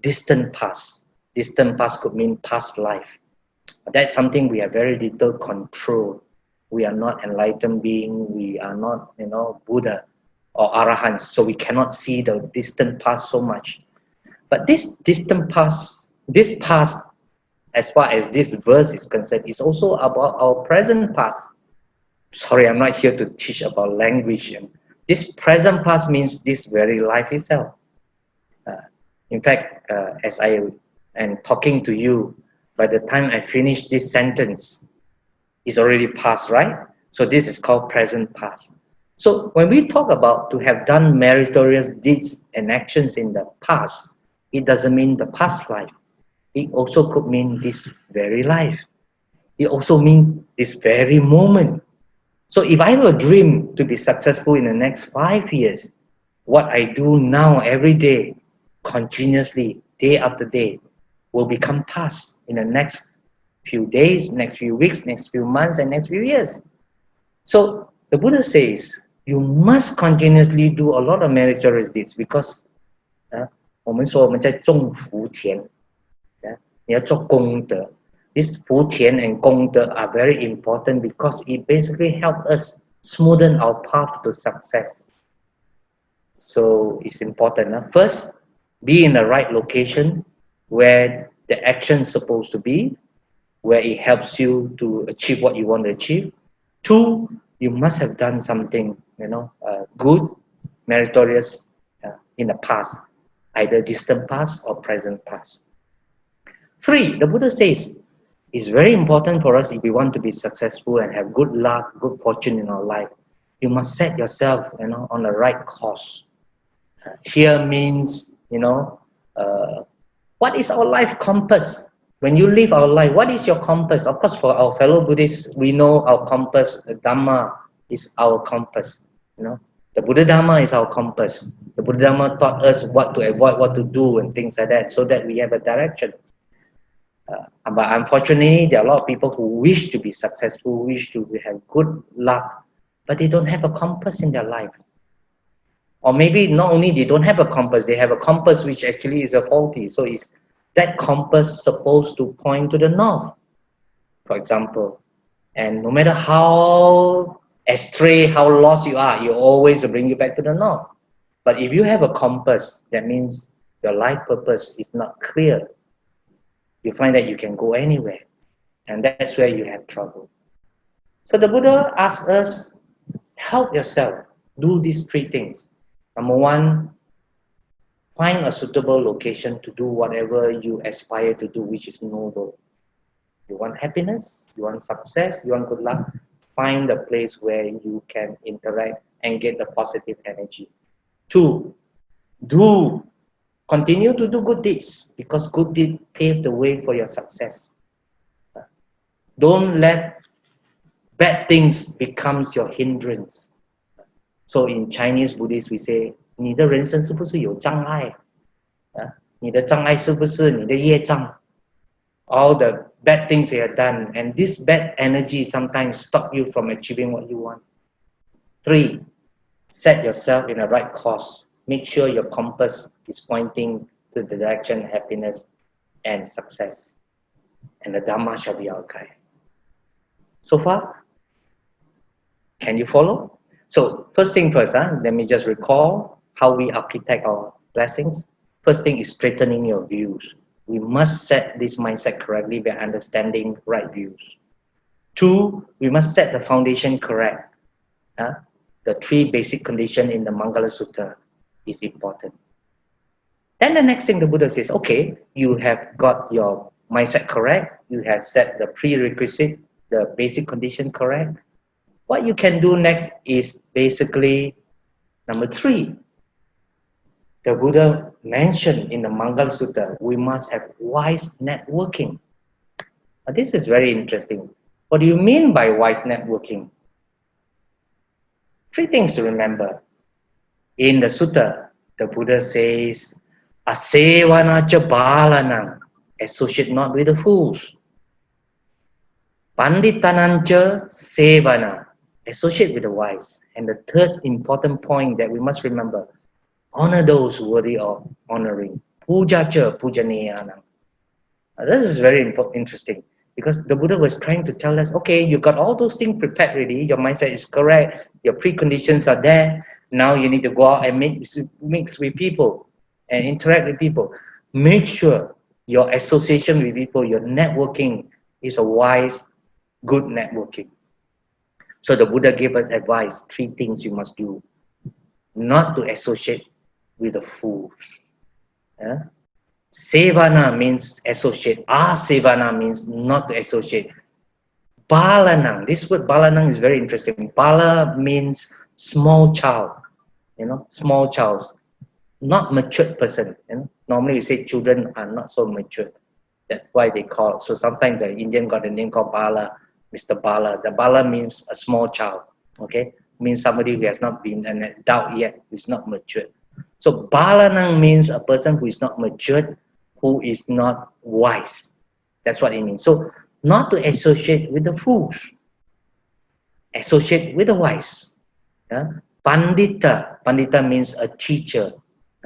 distant past. Distant past could mean past life. That's something we have very little control. We are not enlightened being. We are not, Buddha or Arahants, so we cannot see the distant past so much. But this distant past, this past, as far as this verse is concerned, is also about our present past. Sorry, I'm not here to teach about language. This present past means this very life itself. In fact, as I am talking to you, by the time I finish this sentence, it's already past, right? So this is called present past. So when we talk about to have done meritorious deeds and actions in the past, it doesn't mean the past life. It also could mean this very life. It also means this very moment. So if I have a dream to be successful in the next 5 years, what I do now every day, continuously, day after day, will become past in the next few days, next few weeks, next few months, and next few years. So the Buddha says, you must continuously do a lot of meritorious deeds because 我们说我们在种福田，你要做功德。This 福田 and 功德 are very important because it basically helps us smoothen our path to success. So it's important. First, be in the right location where the action is supposed to be, where it helps you to achieve what you want to achieve. 2, you must have done something, good, meritorious in the past, either distant past or present past. 3, the Buddha says, it's very important for us if we want to be successful and have good luck, good fortune in our life. You must set yourself, on the right course. Here means, what is our life compass? When you live our life, what is your compass? Of course, for our fellow Buddhists, we know our compass. The Dhamma is our compass. The Buddha Dhamma is our compass. The Buddha Dhamma taught us what to avoid, what to do, and things like that, so that we have a direction. But unfortunately, there are a lot of people who wish to be successful, wish to have good luck, but they don't have a compass in their life. Or maybe not only they don't have a compass, they have a compass which actually is a faulty. So is that compass supposed to point to the north, for example? And no matter how astray, how lost you are, it always will bring you back to the north. But if you have a compass, that means your life purpose is not clear. You find that you can go anywhere, and that's where you have trouble. So the Buddha asks us, help yourself, do these 3 things. Number 1, find a suitable location to do whatever you aspire to do, which is noble. You want happiness, you want success, you want good luck, find a place where you can interact and get the positive energy. 2, continue to do good deeds because good deeds pave the way for your success. Don't let bad things become your hindrance. So in Chinese Buddhist, we say, 你的人生是不是有障碍？你的障碍是不是你的业障？ All the bad things you have done, and this bad energy sometimes stop you from achieving what you want. 3, set yourself in the right course. Make sure your compass is pointing to the direction, happiness, and success. And the Dhamma shall be our guide. So far, can you follow? So first thing first, let me just recall how we architect our blessings. First thing is straightening your views. We must set this mindset correctly by understanding right views. 2, we must set the foundation correct. The 3 basic conditions in the Mangala Sutta is important. Then the next thing the Buddha says, okay, you have got your mindset correct, you have set the prerequisite, the basic condition correct. What you can do next is basically number 3. The Buddha mentioned in the Mangala Sutta, we must have wise networking. Now, this is very interesting. What do you mean by wise networking? 3 things to remember. In the Sutta, the Buddha says, Asevana cha balanang, associate not with the fools. Panditanancha sevana, associate with the wise. And the third important point that we must remember, honor those worthy of honoring. Puja cha pujaneyanam. This is very interesting because the Buddha was trying to tell us, okay, you got all those things prepared already, your mindset is correct, your preconditions are there, now you need to go out and mix with people and interact with people. Make sure your association with people, your networking is a wise, good networking. So the Buddha gave us advice, 3 things you must do. Not to associate with the fools. Sevana means associate. Asevana means not to associate. Balanang. This word balanang is very interesting. Bala means small child. Small child. Not matured person. Normally you say children are not so mature. That's why they call it. So sometimes the Indian got a name called Bala, Mr. Bala. The Bala means a small child. Okay? Means somebody who has not been an adult yet, who is not matured. So balanang means a person who is not matured, who is not wise. That's what it means. So not to associate with the fools. Associate with the wise. Pandita. Pandita means a teacher.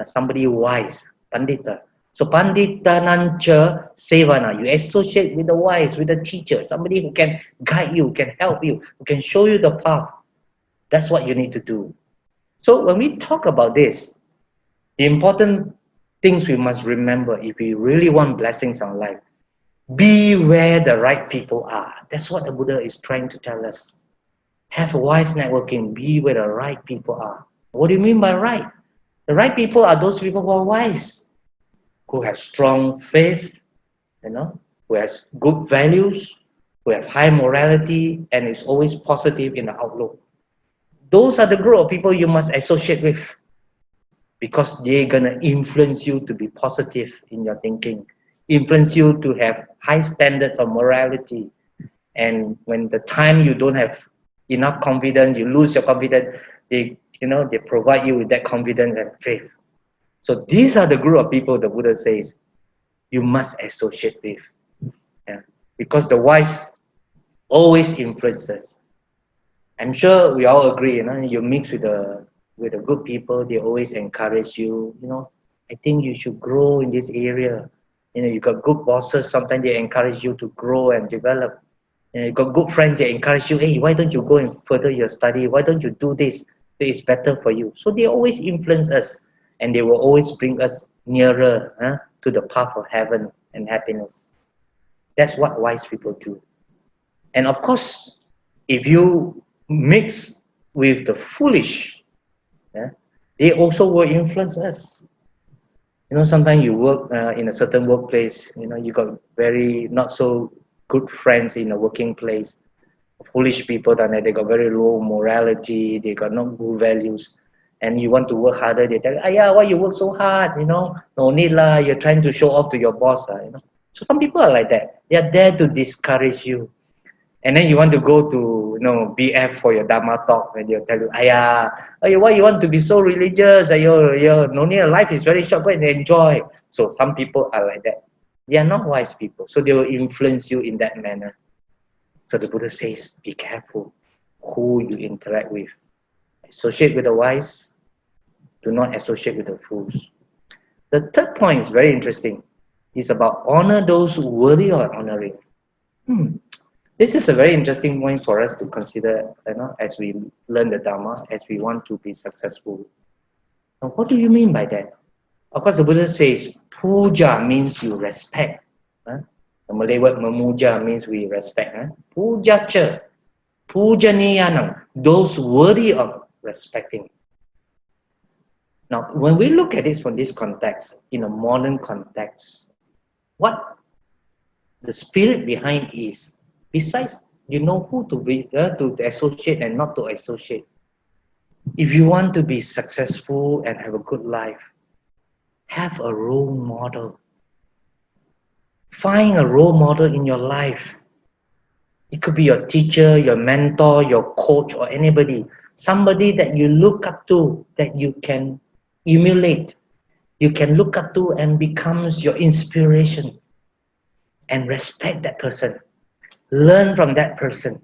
Somebody wise. Pandita. So pandita nancha sevana. You associate with the wise, with the teacher. Somebody who can guide you, can help you, who can show you the path. That's what you need to do. So when we talk about this, the important things we must remember if we really want blessings in life, be where the right people are. That's what the Buddha is trying to tell us. Have a wise networking, be where the right people are. What do you mean by right? The right people are those people who are wise, who have strong faith, who has good values, who have high morality, and is always positive in the outlook. Those are the group of people you must associate with because they're going to influence you to be positive in your thinking, influence you to have high standards of morality. And when the time you don't have enough confidence, you lose your confidence, they provide you with that confidence and faith. So these are the group of people the Buddha says you must associate with. Because the wise always influences. I'm sure we all agree, you mix with the good people, they always encourage you, I think you should grow in this area. You got good bosses, sometimes they encourage you to grow and develop. You got good friends, they encourage you, hey, why don't you go and further your study? Why don't you do this? It's better for you. So they always influence us and they will always bring us nearer to the path of heaven and happiness. That's what wise people do. And of course, if you mix with the foolish, they also will influence us. Sometimes you work in a certain workplace, you got very not so good friends in a working place. Foolish people down there, they got very low morality, they got no good values. And you want to work harder, they tell you, why you work so hard, no need lah, you're trying to show off to your boss. So some people are like that. They are there to discourage you. And then you want to go to, BF for your Dhamma talk, and they'll tell you, why you want to be so religious? No need, life is very short, go and enjoy. So some people are like that. They are not wise people. So they will influence you in that manner. So the Buddha says, be careful who you interact with. Associate with the wise. Do not associate with the fools. The third point is very interesting. It's about honor those worthy of honoring. This is a very interesting point for us to consider, as we learn the Dhamma, as we want to be successful. Now, what do you mean by that? Of course, the Buddha says, puja means you respect. The Malay word memuja means we respect. Puja cha, pujaniyanam, those worthy of respecting. Now, when we look at this from this context, in a modern context, what the spirit behind is, besides you know who to associate and not to associate. If you want to be successful and have a good life, have a role model. Find a role model in your life. It could be your teacher, your mentor, your coach, or anybody. Somebody that you look up to, that you can emulate. You can look up to and becomes your inspiration. And respect that person. Learn from that person.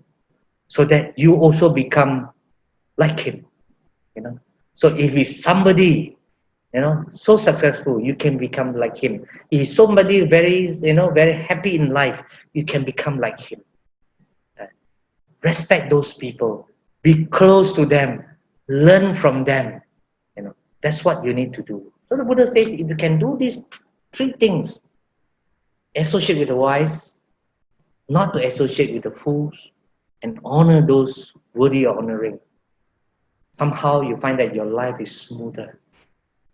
So that you also become like him. So if he's somebody, so successful, you can become like him. If he's somebody very, very happy in life, you can become like him. Respect those people. Be close to them. Learn from them. That's what you need to do. So the Buddha says, if you can do these three things, associate with the wise, not to associate with the fools, and honor those worthy of honoring, somehow you find that your life is smoother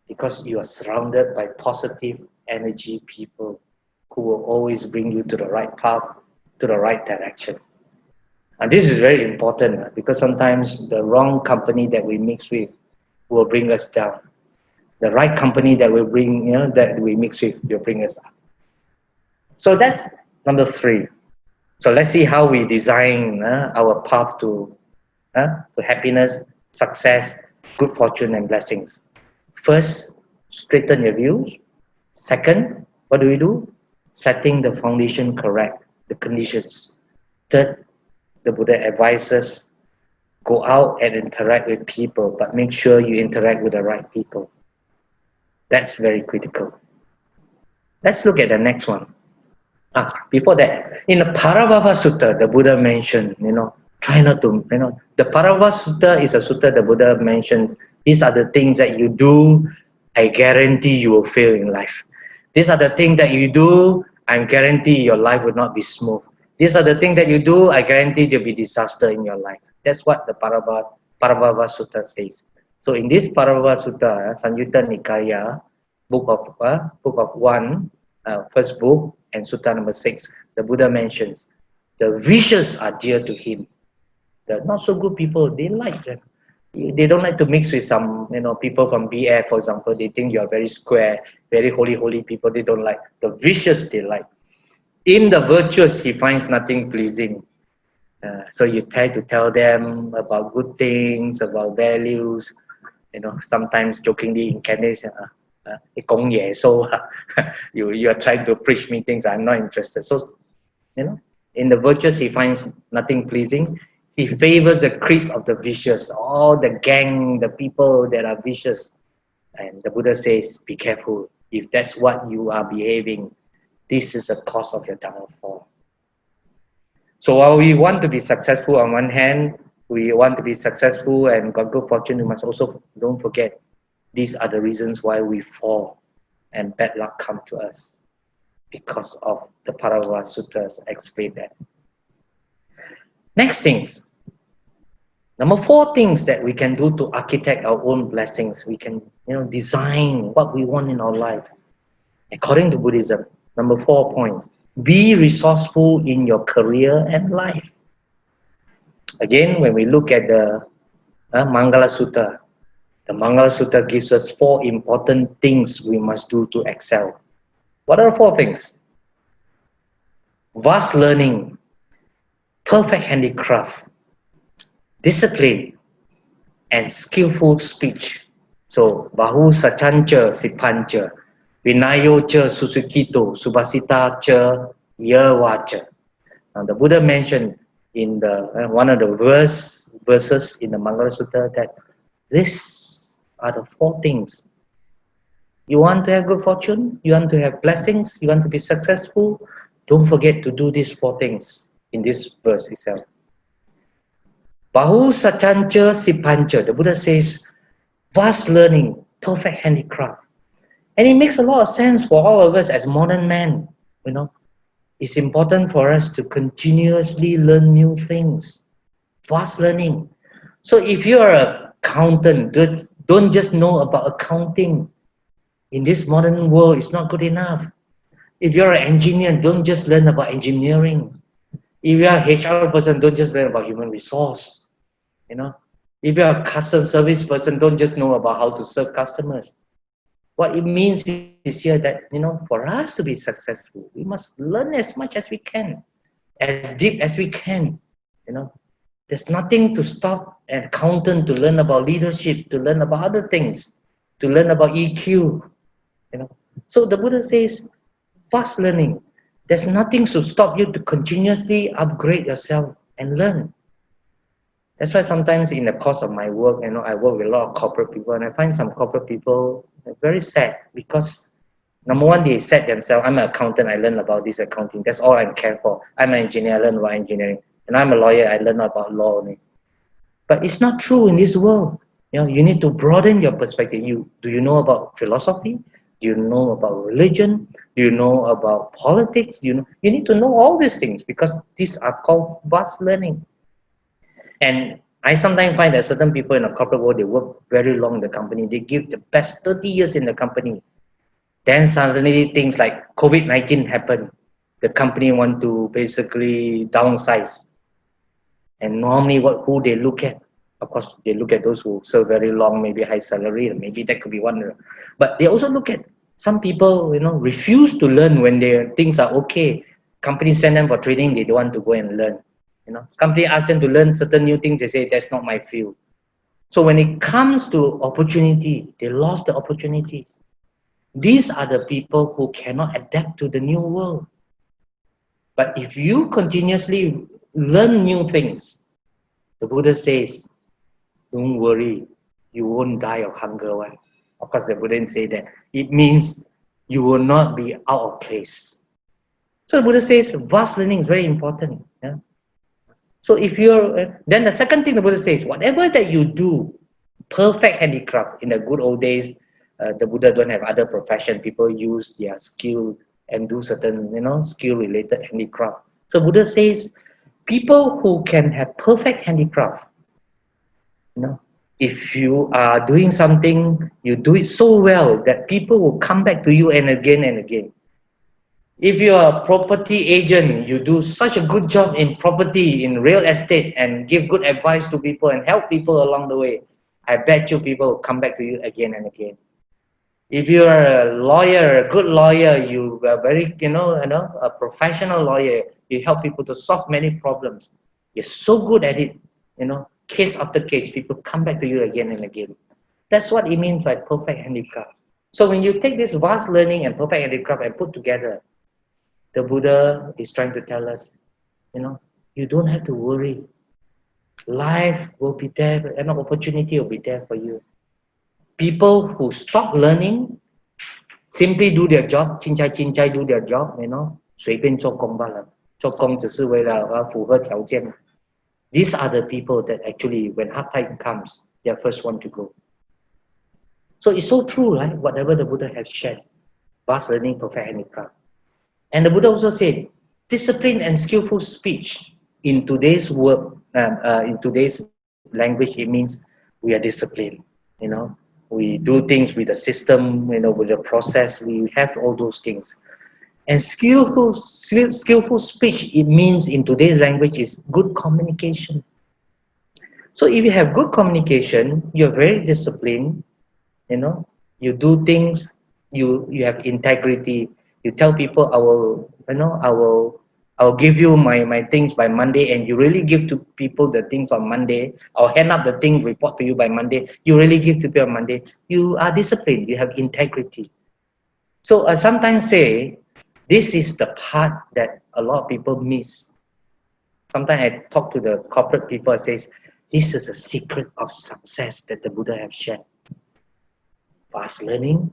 because you are surrounded by positive energy people who will always bring you to the right path, to the right direction. And this is very important because sometimes the wrong company that we mix with will bring us down. The right company that will bring, that we mix with will bring us up. So that's number 3. So let's see how we design our path to happiness, success, good fortune, and blessings. First, straighten your views. Second, what do? Setting the foundation correct, the conditions. Third, the Buddha advises, go out and interact with people, but make sure you interact with the right people. That's very critical. Let's look at the next one. Before that, in the Parabhava Sutta, the Buddha mentioned, try not to, the Parabhava Sutta is a sutta the Buddha mentions, these are the things that you do, I guarantee you will fail in life. These are the things that you do, I guarantee your life will not be smooth. These are the things that you do, I guarantee there will be disaster in your life. That's what the Parabhava Sutta says. So in this Parabhava Sutta, Samyutta Nikaya, book of 1, first book, and Sutta number 6, the Buddha mentions the vicious are dear to him. The not so good people, they like them. They don't like to mix with some, people from BF, for example. They think you are very square, very holy people. They don't like. The vicious they like. In the virtuous, he finds nothing pleasing. So you try to tell them about good things, about values. Sometimes jokingly in Candice, so you are trying to preach me things I'm not interested. So, in the virtuous, he finds nothing pleasing. He favors the creeds of the vicious, all the gang, the people that are vicious. And the Buddha says, be careful. If that's what you are behaving, this is the cause of your downfall. So while we want to be successful on one hand, we want to be successful and got good fortune, we must also, don't forget, these are the reasons why we fall and bad luck come to us, because of the Parabhava Suttas explain that. Next things, number 4 things that we can do to architect our own blessings. We can, design what we want in our life. According to Buddhism, number 4 points, be resourceful in your career and life. Again, when we look at the Mangala Sutta, the Mangala Sutta gives us 4 important things we must do to excel. What are the 4 things? Vast learning, perfect handicraft, discipline, and skillful speech. So, bahu sachancha sipancha, vinayo cha susukito, subhasita cha yevacha. Now, the Buddha mentioned in the one of the verses in the Mangala Sutta that these are the 4 things. You want to have good fortune, you want to have blessings, you want to be successful, don't forget to do these 4 things in this verse itself. Bahu sachancha sipancha, the Buddha says, vast learning, perfect handicraft. And it makes a lot of sense for all of us as modern men. It's important for us to continuously learn new things, fast learning. So if you're an accountant, don't just know about accounting. In this modern world, it's not good enough. If you're an engineer, don't just learn about engineering. If you're a HR person, don't just learn about human resource. If you're a customer service person, don't just know about how to serve customers. What it means is here that, for us to be successful, we must learn as much as we can, as deep as we can. There's nothing to stop an accountant to learn about leadership, to learn about other things, to learn about EQ. So the Buddha says, fast learning. There's nothing to stop you to continuously upgrade yourself and learn. That's why sometimes in the course of my work, I work with a lot of corporate people, and I find some corporate people very sad because, number one, they set themselves, I'm an accountant, I learn about this accounting. That's all I care for. I'm an engineer, I learn about engineering. And I'm a lawyer, I learn about law only. But it's not true in this world. You need to broaden your perspective. Do you know about philosophy? Do you know about religion? Do you know about politics? You need to know all these things because these are called vast learning. And I sometimes find that certain people in the corporate world, they work very long in the company. They give the best 30 years in the company. Then suddenly things like COVID-19 happen. The company want to basically downsize. And normally who they look at? Of course, they look at those who serve very long, maybe high salary, and maybe that could be one. But they also look at some people, refuse to learn when their things are okay. Company send them for training, they don't want to go and learn. Company ask them to learn certain new things, they say, that's not my field. So when it comes to opportunity, they lost the opportunities. These are the people who cannot adapt to the new world. But if you continuously learn new things, the Buddha says, don't worry, you won't die of hunger. Why? Of course, the Buddha didn't say that. It means you will not be out of place. So the Buddha says, vast learning is very important. Yeah? So then the second thing the Buddha says, whatever that you do, perfect handicraft. In the good old days, the Buddha don't have other profession. People use their skill and do certain, skill-related handicraft. So Buddha says, people who can have perfect handicraft, if you are doing something, you do it so well that people will come back to you and again and again. If you're a property agent, you do such a good job in property, in real estate, and give good advice to people and help people along the way, I bet you people will come back to you again and again. If you're a lawyer, a good lawyer, you are very, a professional lawyer, you help people to solve many problems. You're so good at it, case after case, people come back to you again and again. That's what it means by perfect handicraft. So when you take this vast learning and perfect handicraft and put together, the Buddha is trying to tell us, you don't have to worry. Life will be there, an opportunity will be there for you. People who stop learning, simply do their job, 勤差 do their job, 随便做工罢了，做工只是为了符合条件。These are the people that actually, when hard time comes, they are first one to go. So it's so true, right? Whatever the Buddha has shared, vast learning, perfect handicraft. And the Buddha also said, discipline and skillful speech. In today's work, in today's language, it means we are disciplined. We do things with the system, with the process. We have all those things. And skillful speech, it means in today's language is good communication. So if you have good communication, you're very disciplined. You do things. You have integrity. You tell people, I will give you my things by Monday, and you really give to people the things on Monday. I'll hand up the thing, report to you by Monday. You really give to people on Monday. You are disciplined. You have integrity. So I sometimes say, this is the part that a lot of people miss. Sometimes I talk to the corporate people and says, this is a secret of success that the Buddha have shared. Fast learning,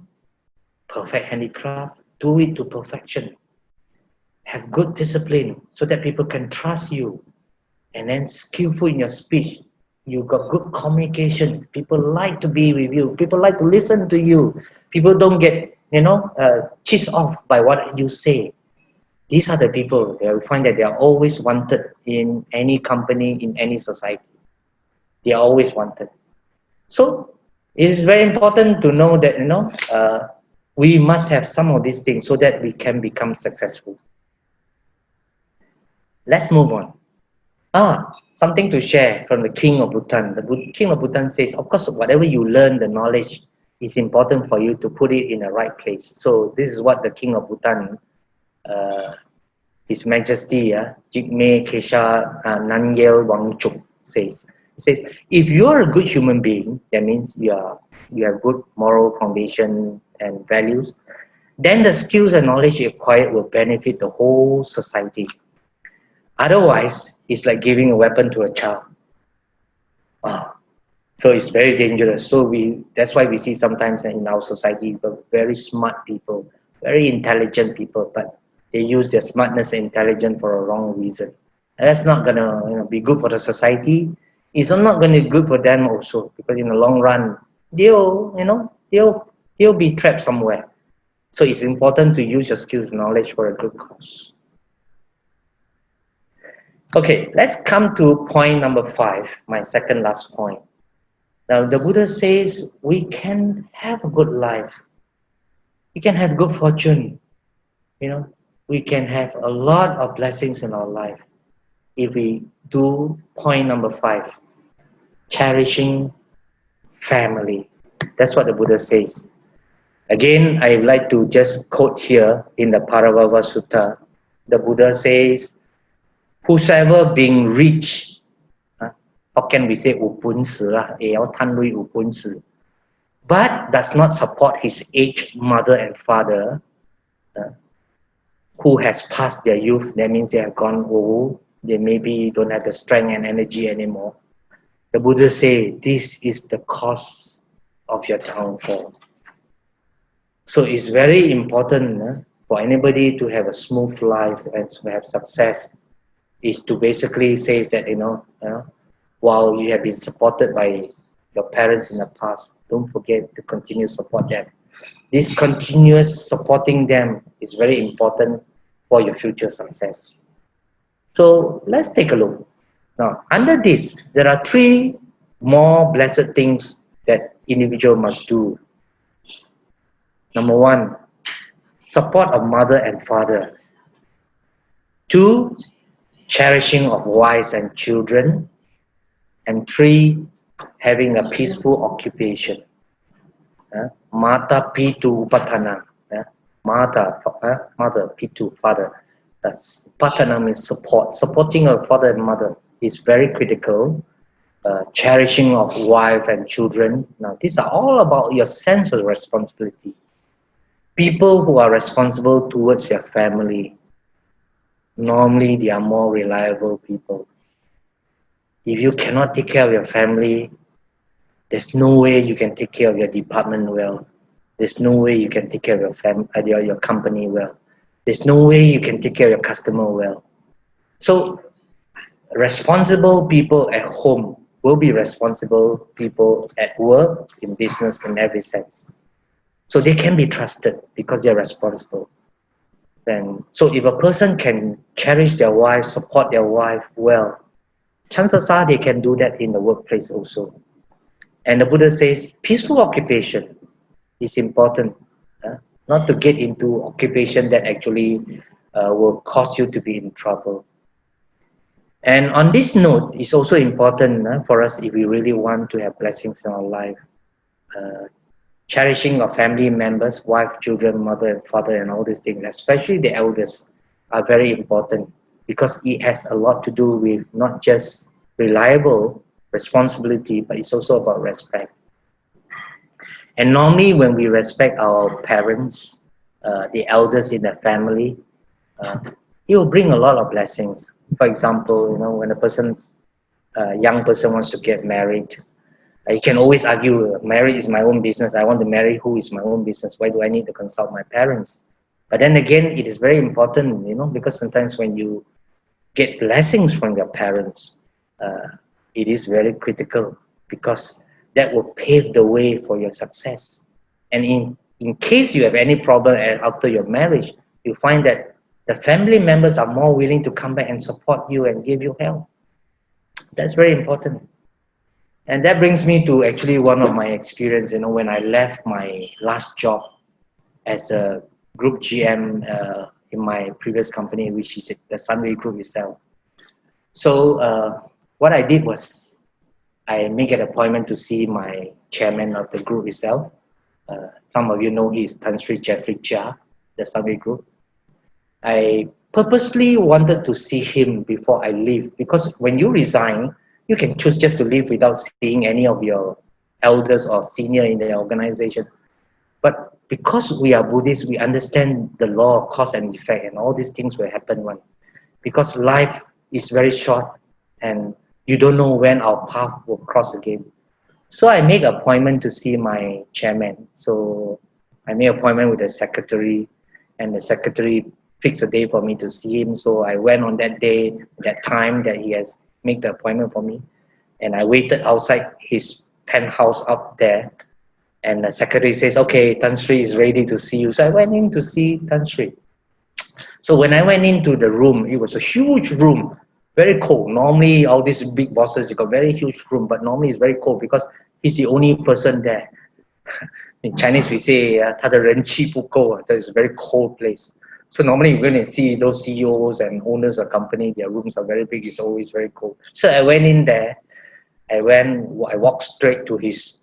perfect handicraft, do it to perfection. Have good discipline so that people can trust you. And then skillful in your speech. You got good communication. People like to be with you. People like to listen to you. People don't get cheesed off by what you say. These are the people that will find that they are always wanted in any company, in any society. They are always wanted. So it is very important to know that we must have some of these things so that we can become successful. Let's move on. Something to share from the King of Bhutan. The King of Bhutan says, of course, whatever you learn, the knowledge, is important for you to put it in the right place. So this is what the King of Bhutan, His Majesty, Jigme Kesha Nanyel Wangchuk says. He says, if you're a good human being, that means you have good moral foundation and values, then the skills and knowledge you acquired will benefit the whole society. Otherwise, it's like giving a weapon to a child. So it's very dangerous. So that's why we see sometimes in our society very smart people, very intelligent people, but they use their smartness and intelligence for a wrong reason. And that's not gonna be good for the society. It's not gonna be good for them also, because in the long run, they'll be trapped somewhere. So it's important to use your skills and knowledge for a good cause. Okay, let's come to point number 5, my second last point. Now, the Buddha says we can have a good life. We can have good fortune. We can have a lot of blessings in our life if we do point number 5, cherishing family. That's what the Buddha says. Again, I would like to just quote here in the Paravava Sutta. The Buddha says, whosoever being rich, how can we say but does not support his aged mother and father, who has passed their youth, that means they have gone old, they maybe don't have the strength and energy anymore. The Buddha say this is the cause of your downfall. So it's very important for anybody to have a smooth life and to have success, is to basically say that while you have been supported by your parents in the past, don't forget to continue to support them. This continuous supporting them is very important for your future success. So let's take a look. Now, under this, there are 3 more blessed things that individual must do. Number 1, support of mother and father. 2, cherishing of wives and children. And 3, having a peaceful occupation. Mata pitu upatana. Mother, pitu, father. Upatana means support. Supporting a father and mother is very critical. Cherishing of wife and children. Now, these are all about your sense of responsibility. People who are responsible towards their family, normally they are more reliable people. If you cannot take care of your family, there's no way you can take care of your department well. There's no way you can take care of your company well. There's no way you can take care of your customer well. So responsible people at home will be responsible people at work, in business, in every sense. So they can be trusted because they're responsible. And so if a person can cherish their wife, support their wife well, chances are they can do that in the workplace also. And the Buddha says peaceful occupation is important, not to get into occupation that actually will cause you to be in trouble. And on this note, it's also important for us if we really want to have blessings in our life. Cherishing of family members, wife, children, mother and father and all these things, especially the elders, are very important because it has a lot to do with not just reliable responsibility, but it's also about respect. And normally when we respect our parents, the elders in the family, it will bring a lot of blessings. For example, when a young person wants to get married, you can always argue, marriage is my own business. I want to marry who is my own business. Why do I need to consult my parents? But then again, it is very important, because sometimes when you get blessings from your parents, it is very critical because that will pave the way for your success. And in case you have any problem after your marriage, you find that the family members are more willing to come back and support you and give you help. That's very important. And that brings me to actually one of my experience, when I left my last job as a group GM in my previous company, which is the Sunway Group itself. So what I did was I make an appointment to see my chairman of the group itself. Some of you know he's Tan Huat Chye, the Sunway Group. I purposely wanted to see him before I leave, because when you resign, you can choose just to leave without seeing any of your elders or senior in the organization. But because we are Buddhists, we understand the law of cause and effect, and all these things will happen one. Because life is very short and you don't know when our path will cross again. So I make an appointment to see my chairman. So I made an appointment with the secretary, and the secretary fixed a day for me to see him. So I went on that day, that time that he has made the appointment for me, and I waited outside his penthouse up there. And the secretary says, "Okay, Tan Sri is ready to see you." So I went in to see Tan Sri. So when I went into the room, it was a huge room, very cold. Normally, all these big bosses, you got very huge room, but normally it's very cold because he's the only person there. In Chinese, we say, 他的人气不够, that is a very cold place. So normally, when you see those CEOs and owners of company, their rooms are very big, it's always very cold. So I went in there, I walked straight to his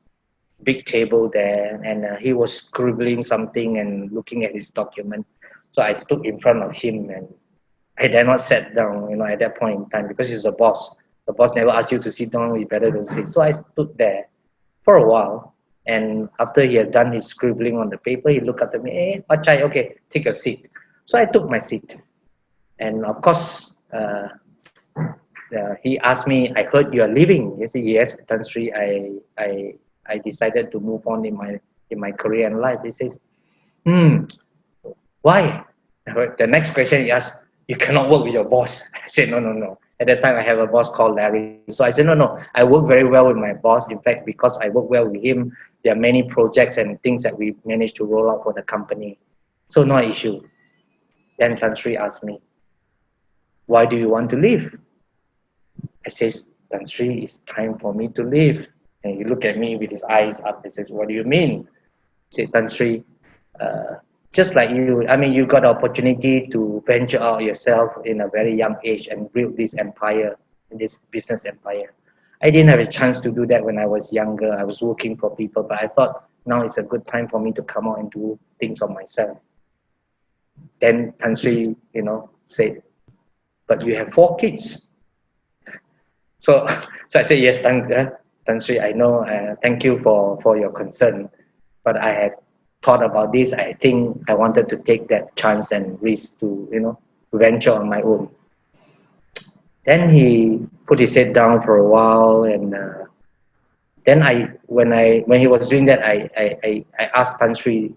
big table there, and he was scribbling something and looking at his document. So I stood in front of him, and I dare not sat down, at that point in time, because he's a boss. The boss never asks you to sit down, you better don't sit. So I stood there for a while, and after he has done his scribbling on the paper, he looked at me, "Hey, Huat Chye, okay, take your seat." So I took my seat. And of course, he asked me, "I heard you are leaving." He said, "Yes, Tan Sri, I decided to move on in my career and life." He says, "Why?" The next question he asked, "You cannot work with your boss." I said, No. At that time, I have a boss called Larry. So I said, No. I work very well with my boss. In fact, because I work well with him, there are many projects and things that we managed to roll out for the company. So no issue. Then Tan Sri asked me, "Why do you want to leave?" I says, "Tan Sri, it's time for me to leave." And he looked at me with his eyes up. He says, "What do you mean?" I said, "Tan Sri, just like you, you got the opportunity to venture out yourself in a very young age and build this empire, this business empire. I didn't have a chance to do that when I was younger. I was working for people, but I thought now is a good time for me to come out and do things on myself." Then Tan Sri, said, "But you have 4 kids." So I said, "Yes, Tan Sri, I know. Thank you for your concern, but I have thought about this. I think I wanted to take that chance and risk to venture on my own." Then he put his head down for a while, and then when he was doing that, I asked Tan Sri,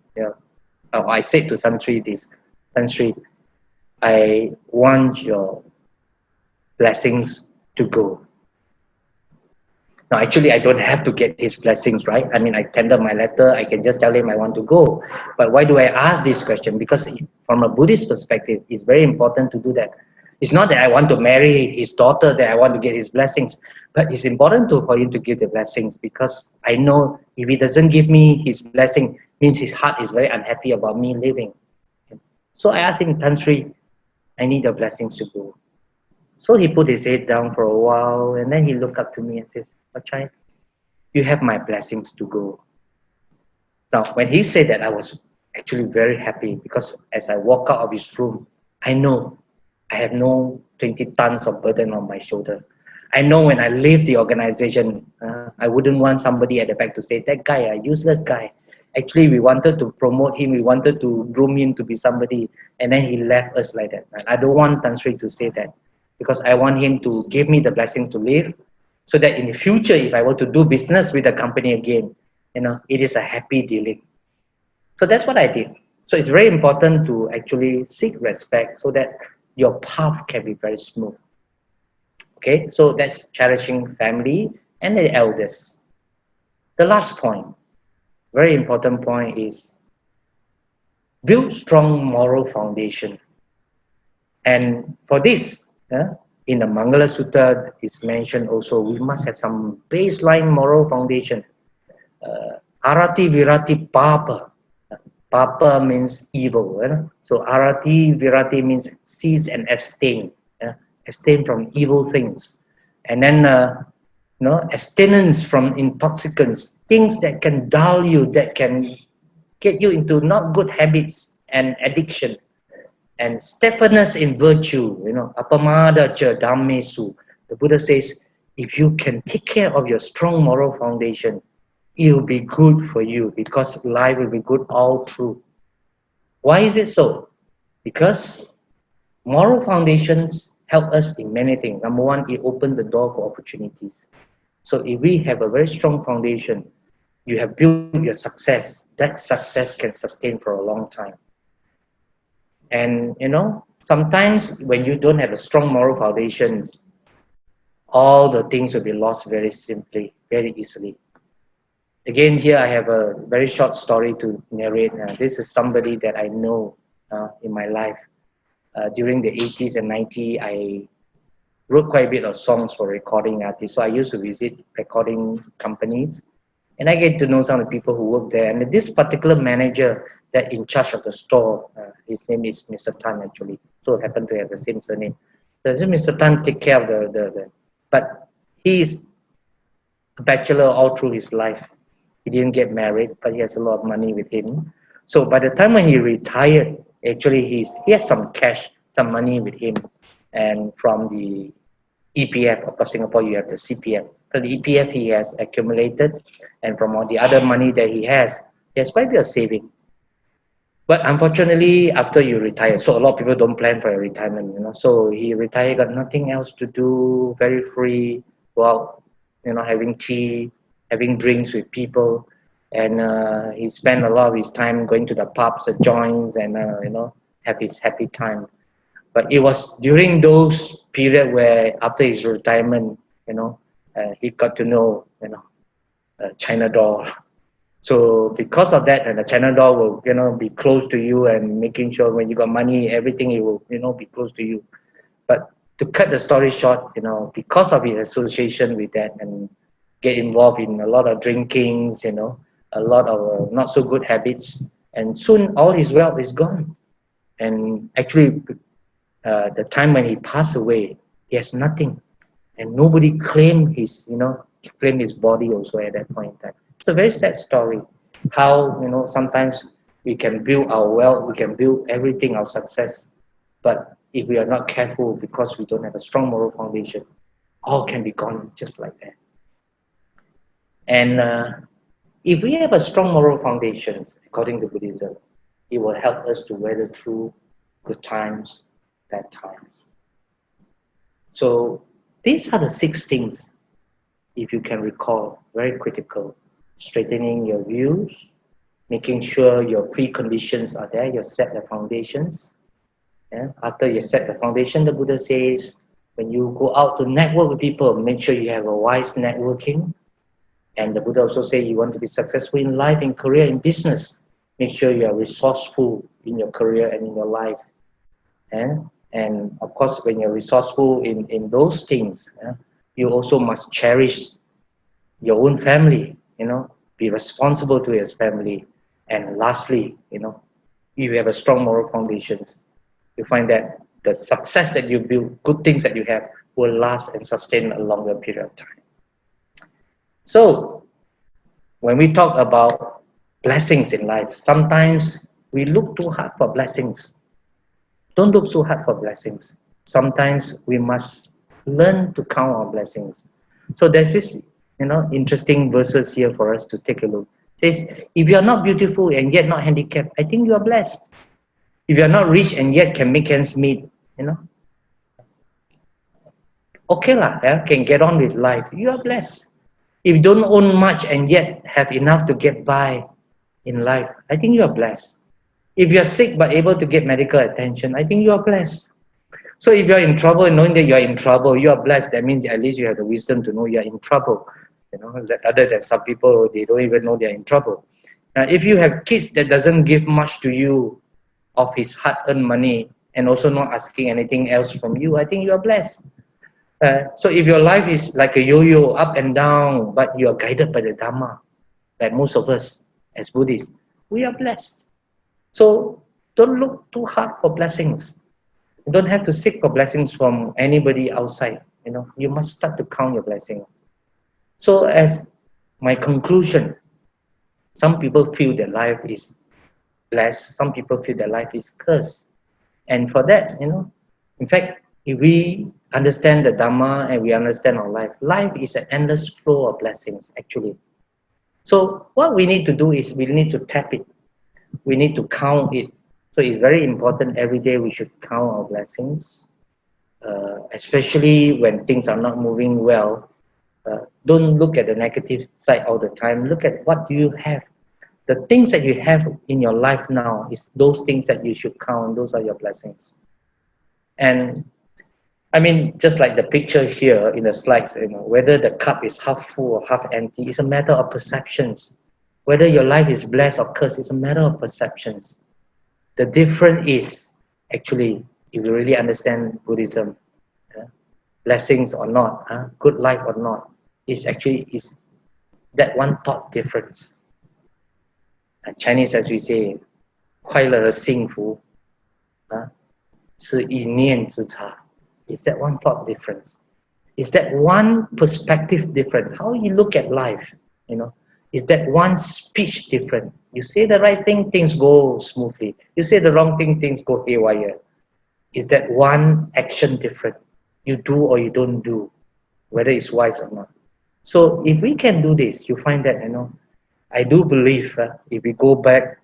I said to Tan Sri this, "Tan Sri, I want your blessings to go." Now, actually, I don't have to get his blessings, right? I tender my letter. I can just tell him I want to go. But why do I ask this question? Because from a Buddhist perspective, it's very important to do that. It's not that I want to marry his daughter, that I want to get his blessings. But it's important for him to give the blessings, because I know if he doesn't give me his blessing, means his heart is very unhappy about me leaving. So I asked him, "Tan Sri, I need your blessings to go." So he put his head down for a while, and then he looked up to me and says, "Huat Chye, you have my blessings to go." Now, when he said that, I was actually very happy, because as I walk out of his room, I know I have no 20 tons of burden on my shoulder. I know when I leave the organization, I wouldn't want somebody at the back to say, "That guy, a useless guy." Actually, we wanted to promote him. We wanted to groom him to be somebody, and then he left us like that. And I don't want Tan Sri to say that, because I want him to give me the blessings to live, so that in the future, if I were to do business with the company again, it is a happy dealing. So that's what I did. So it's very important to actually seek respect, so that your path can be very smooth. Okay, so that's cherishing family and the elders. The last point, very important point, is build strong moral foundation. And for this, in the Mangala Sutta is mentioned also, we must have some baseline moral foundation. Arati virati papa. Papa means evil. So arati virati means cease and abstain. Abstain from evil things. And then abstinence from intoxicants, things that can dull you, that can get you into not good habits and addiction. And steadfastness in virtue, apamada cha dhammesu. The Buddha says, if you can take care of your strong moral foundation, it will be good for you because life will be good all through. Why is it so? Because moral foundations help us in many things. Number one, it opens the door for opportunities. So if we have a very strong foundation, you have built your success, that success can sustain for a long time. And sometimes when you don't have a strong moral foundations, all the things will be lost very simply, very easily. Again, here I have a very short story to narrate. This is somebody that I know in my life. During the 80s and 90s, I wrote quite a bit of songs for recording artists. So I used to visit recording companies, and I get to know some of the people who work there. And this particular manager that in charge of the store, his name is Mr. Tan actually. So happened to have the same surname. So Mr. Tan take care of but he is a bachelor all through his life. He didn't get married, but he has a lot of money with him. So by the time when he retired, actually he has some cash, some money with him, and from the EPF, of course Singapore you have the CPF. So the EPF he has accumulated, and from all the other money that he has quite a bit of saving. But unfortunately, after you retire, so a lot of people don't plan for a retirement, So he retired, got nothing else to do, very free, go out, having tea, having drinks with people, and he spent a lot of his time going to the pubs, the joints, and have his happy time. But it was during those period where after his retirement, he got to know, China doll. So because of that, and the China doll will, be close to you and making sure when you got money, everything it will, be close to you. But to cut the story short, because of his association with that and get involved in a lot of drinkings, a lot of not so good habits, and soon all his wealth is gone. And actually, the time when he passed away, he has nothing, and nobody claimed his body also at that point in time. It's a very sad story. How sometimes we can build our wealth, we can build everything, our success, but if we are not careful because we don't have a strong moral foundation, all can be gone just like that. And if we have a strong moral foundations, according to Buddhism, it will help us to weather through good times, bad times. So these are the 6 things, if you can recall, very critical. Straightening your views, making sure your preconditions are there, you set the foundations. After you set the foundation, the Buddha says, when you go out to network with people, make sure you have a wise networking. And the Buddha also says you want to be successful in life, in career, in business. Make sure you are resourceful in your career and in your life. And of course, when you're resourceful in those things, you also must cherish your own family, be responsible to his family. And lastly, you have a strong moral foundations. You find that the success that you build, good things that you have, will last and sustain a longer period of time. So, when we talk about blessings in life, sometimes we look too hard for blessings. Don't look so hard for blessings. Sometimes we must learn to count our blessings. So there's this, interesting verses here for us to take a look. It says, if you are not beautiful and yet not handicapped, I think you are blessed. If you are not rich and yet can make ends meet, okay lah, can get on with life, you are blessed. If you don't own much and yet have enough to get by in life, I think you are blessed. If you are sick but able to get medical attention, I think you are blessed. So if you are in trouble, knowing that you are in trouble, you are blessed. That means at least you have the wisdom to know you are in trouble. Other than some people, they don't even know they are in trouble. Now, if you have kids that doesn't give much to you, of his hard-earned money and also not asking anything else from you, I think you are blessed. So if your life is like a yo-yo, up and down, but you are guided by the Dhamma, like most of us as Buddhists, we are blessed. So don't look too hard for blessings. You don't have to seek for blessings from anybody outside. You must start to count your blessings. So as my conclusion, some people feel their life is blessed, some people feel their life is cursed. And for that, in fact, if we understand the Dhamma and we understand our life, life is an endless flow of blessings, actually. So what we need to do is we need to tap it. We need to count it. So it's very important every day we should count our blessings, especially when things are not moving well. Don't look at the negative side all the time. Look at what do you have. The things that you have in your life now is those things that you should count. Those are your blessings. And I mean, just like the picture here in the slides, whether the cup is half full or half empty is a matter of perceptions. Whether your life is blessed or cursed is a matter of perceptions. The difference is actually, if you really understand Buddhism, blessings or not, good life or not, is that one thought difference. Chinese, as we say, 快乐和幸福是一念之差. Is that one thought difference? Is that one perspective different? How you look at life, is that one speech different? You say the right thing, things go smoothly. You say the wrong thing, things go haywire. Is that one action different? You do or you don't do, whether it's wise or not. So if we can do this, you find that, I do believe if we go back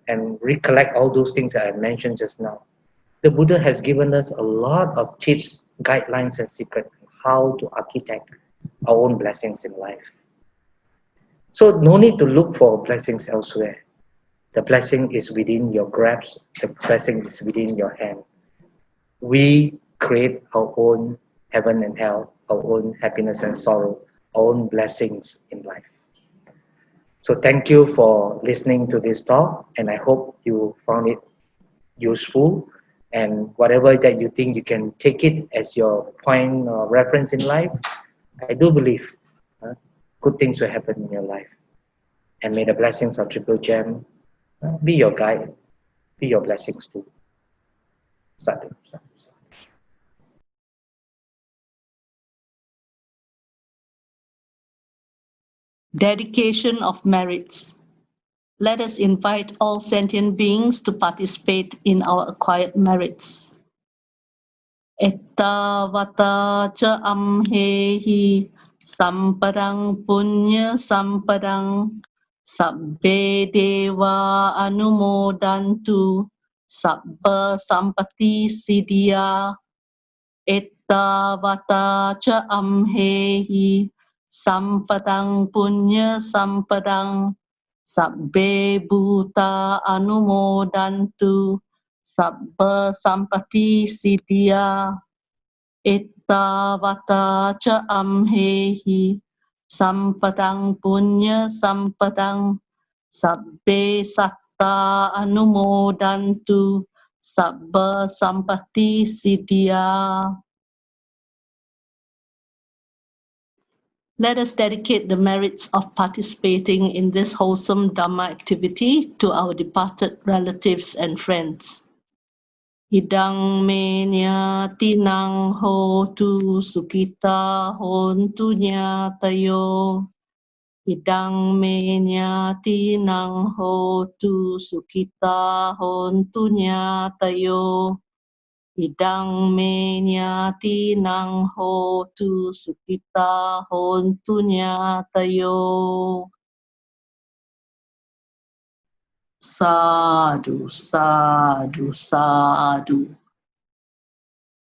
and recollect all those things that I mentioned just now, the Buddha has given us a lot of tips, guidelines, and secrets on how to architect our own blessings in life. So no need to look for blessings elsewhere. The blessing is within your grasp. The blessing is within your hand. We create our own heaven and hell, our own happiness and sorrow, our own blessings in life. So thank you for listening to this talk, and I hope you found it useful. And whatever that you think you can take it as your point or reference in life, I do believe good things will happen in your life. And may the blessings of Triple Gem be your guide, be your blessings too. Sadhu, sadhu, sadhu. Dedication of merits. Let us invite all sentient beings to participate in our acquired merits. Etta vata cha amhehi sampadang punya sampadang sabbe deva anumodantu sabba sampati siddhya. Etta vata cha amhehi sampadang punya sampadang sabbe bhuta anumodantu sabba sampati siddhya. Etta vata cha amhehi sampadang punya sampadang sabbe satta anumodantu sabba sampati siddhya. Let us dedicate the merits of participating in this wholesome Dhamma activity to our departed relatives and friends. Idang me nyati nang hotu sukita hontu nyatayo. Idang me nyati nang hotu sukita hontu nyatayo. Idang me nyati nang hotu sukita hontu nyatayo. Sadhu, sadhu, sadhu.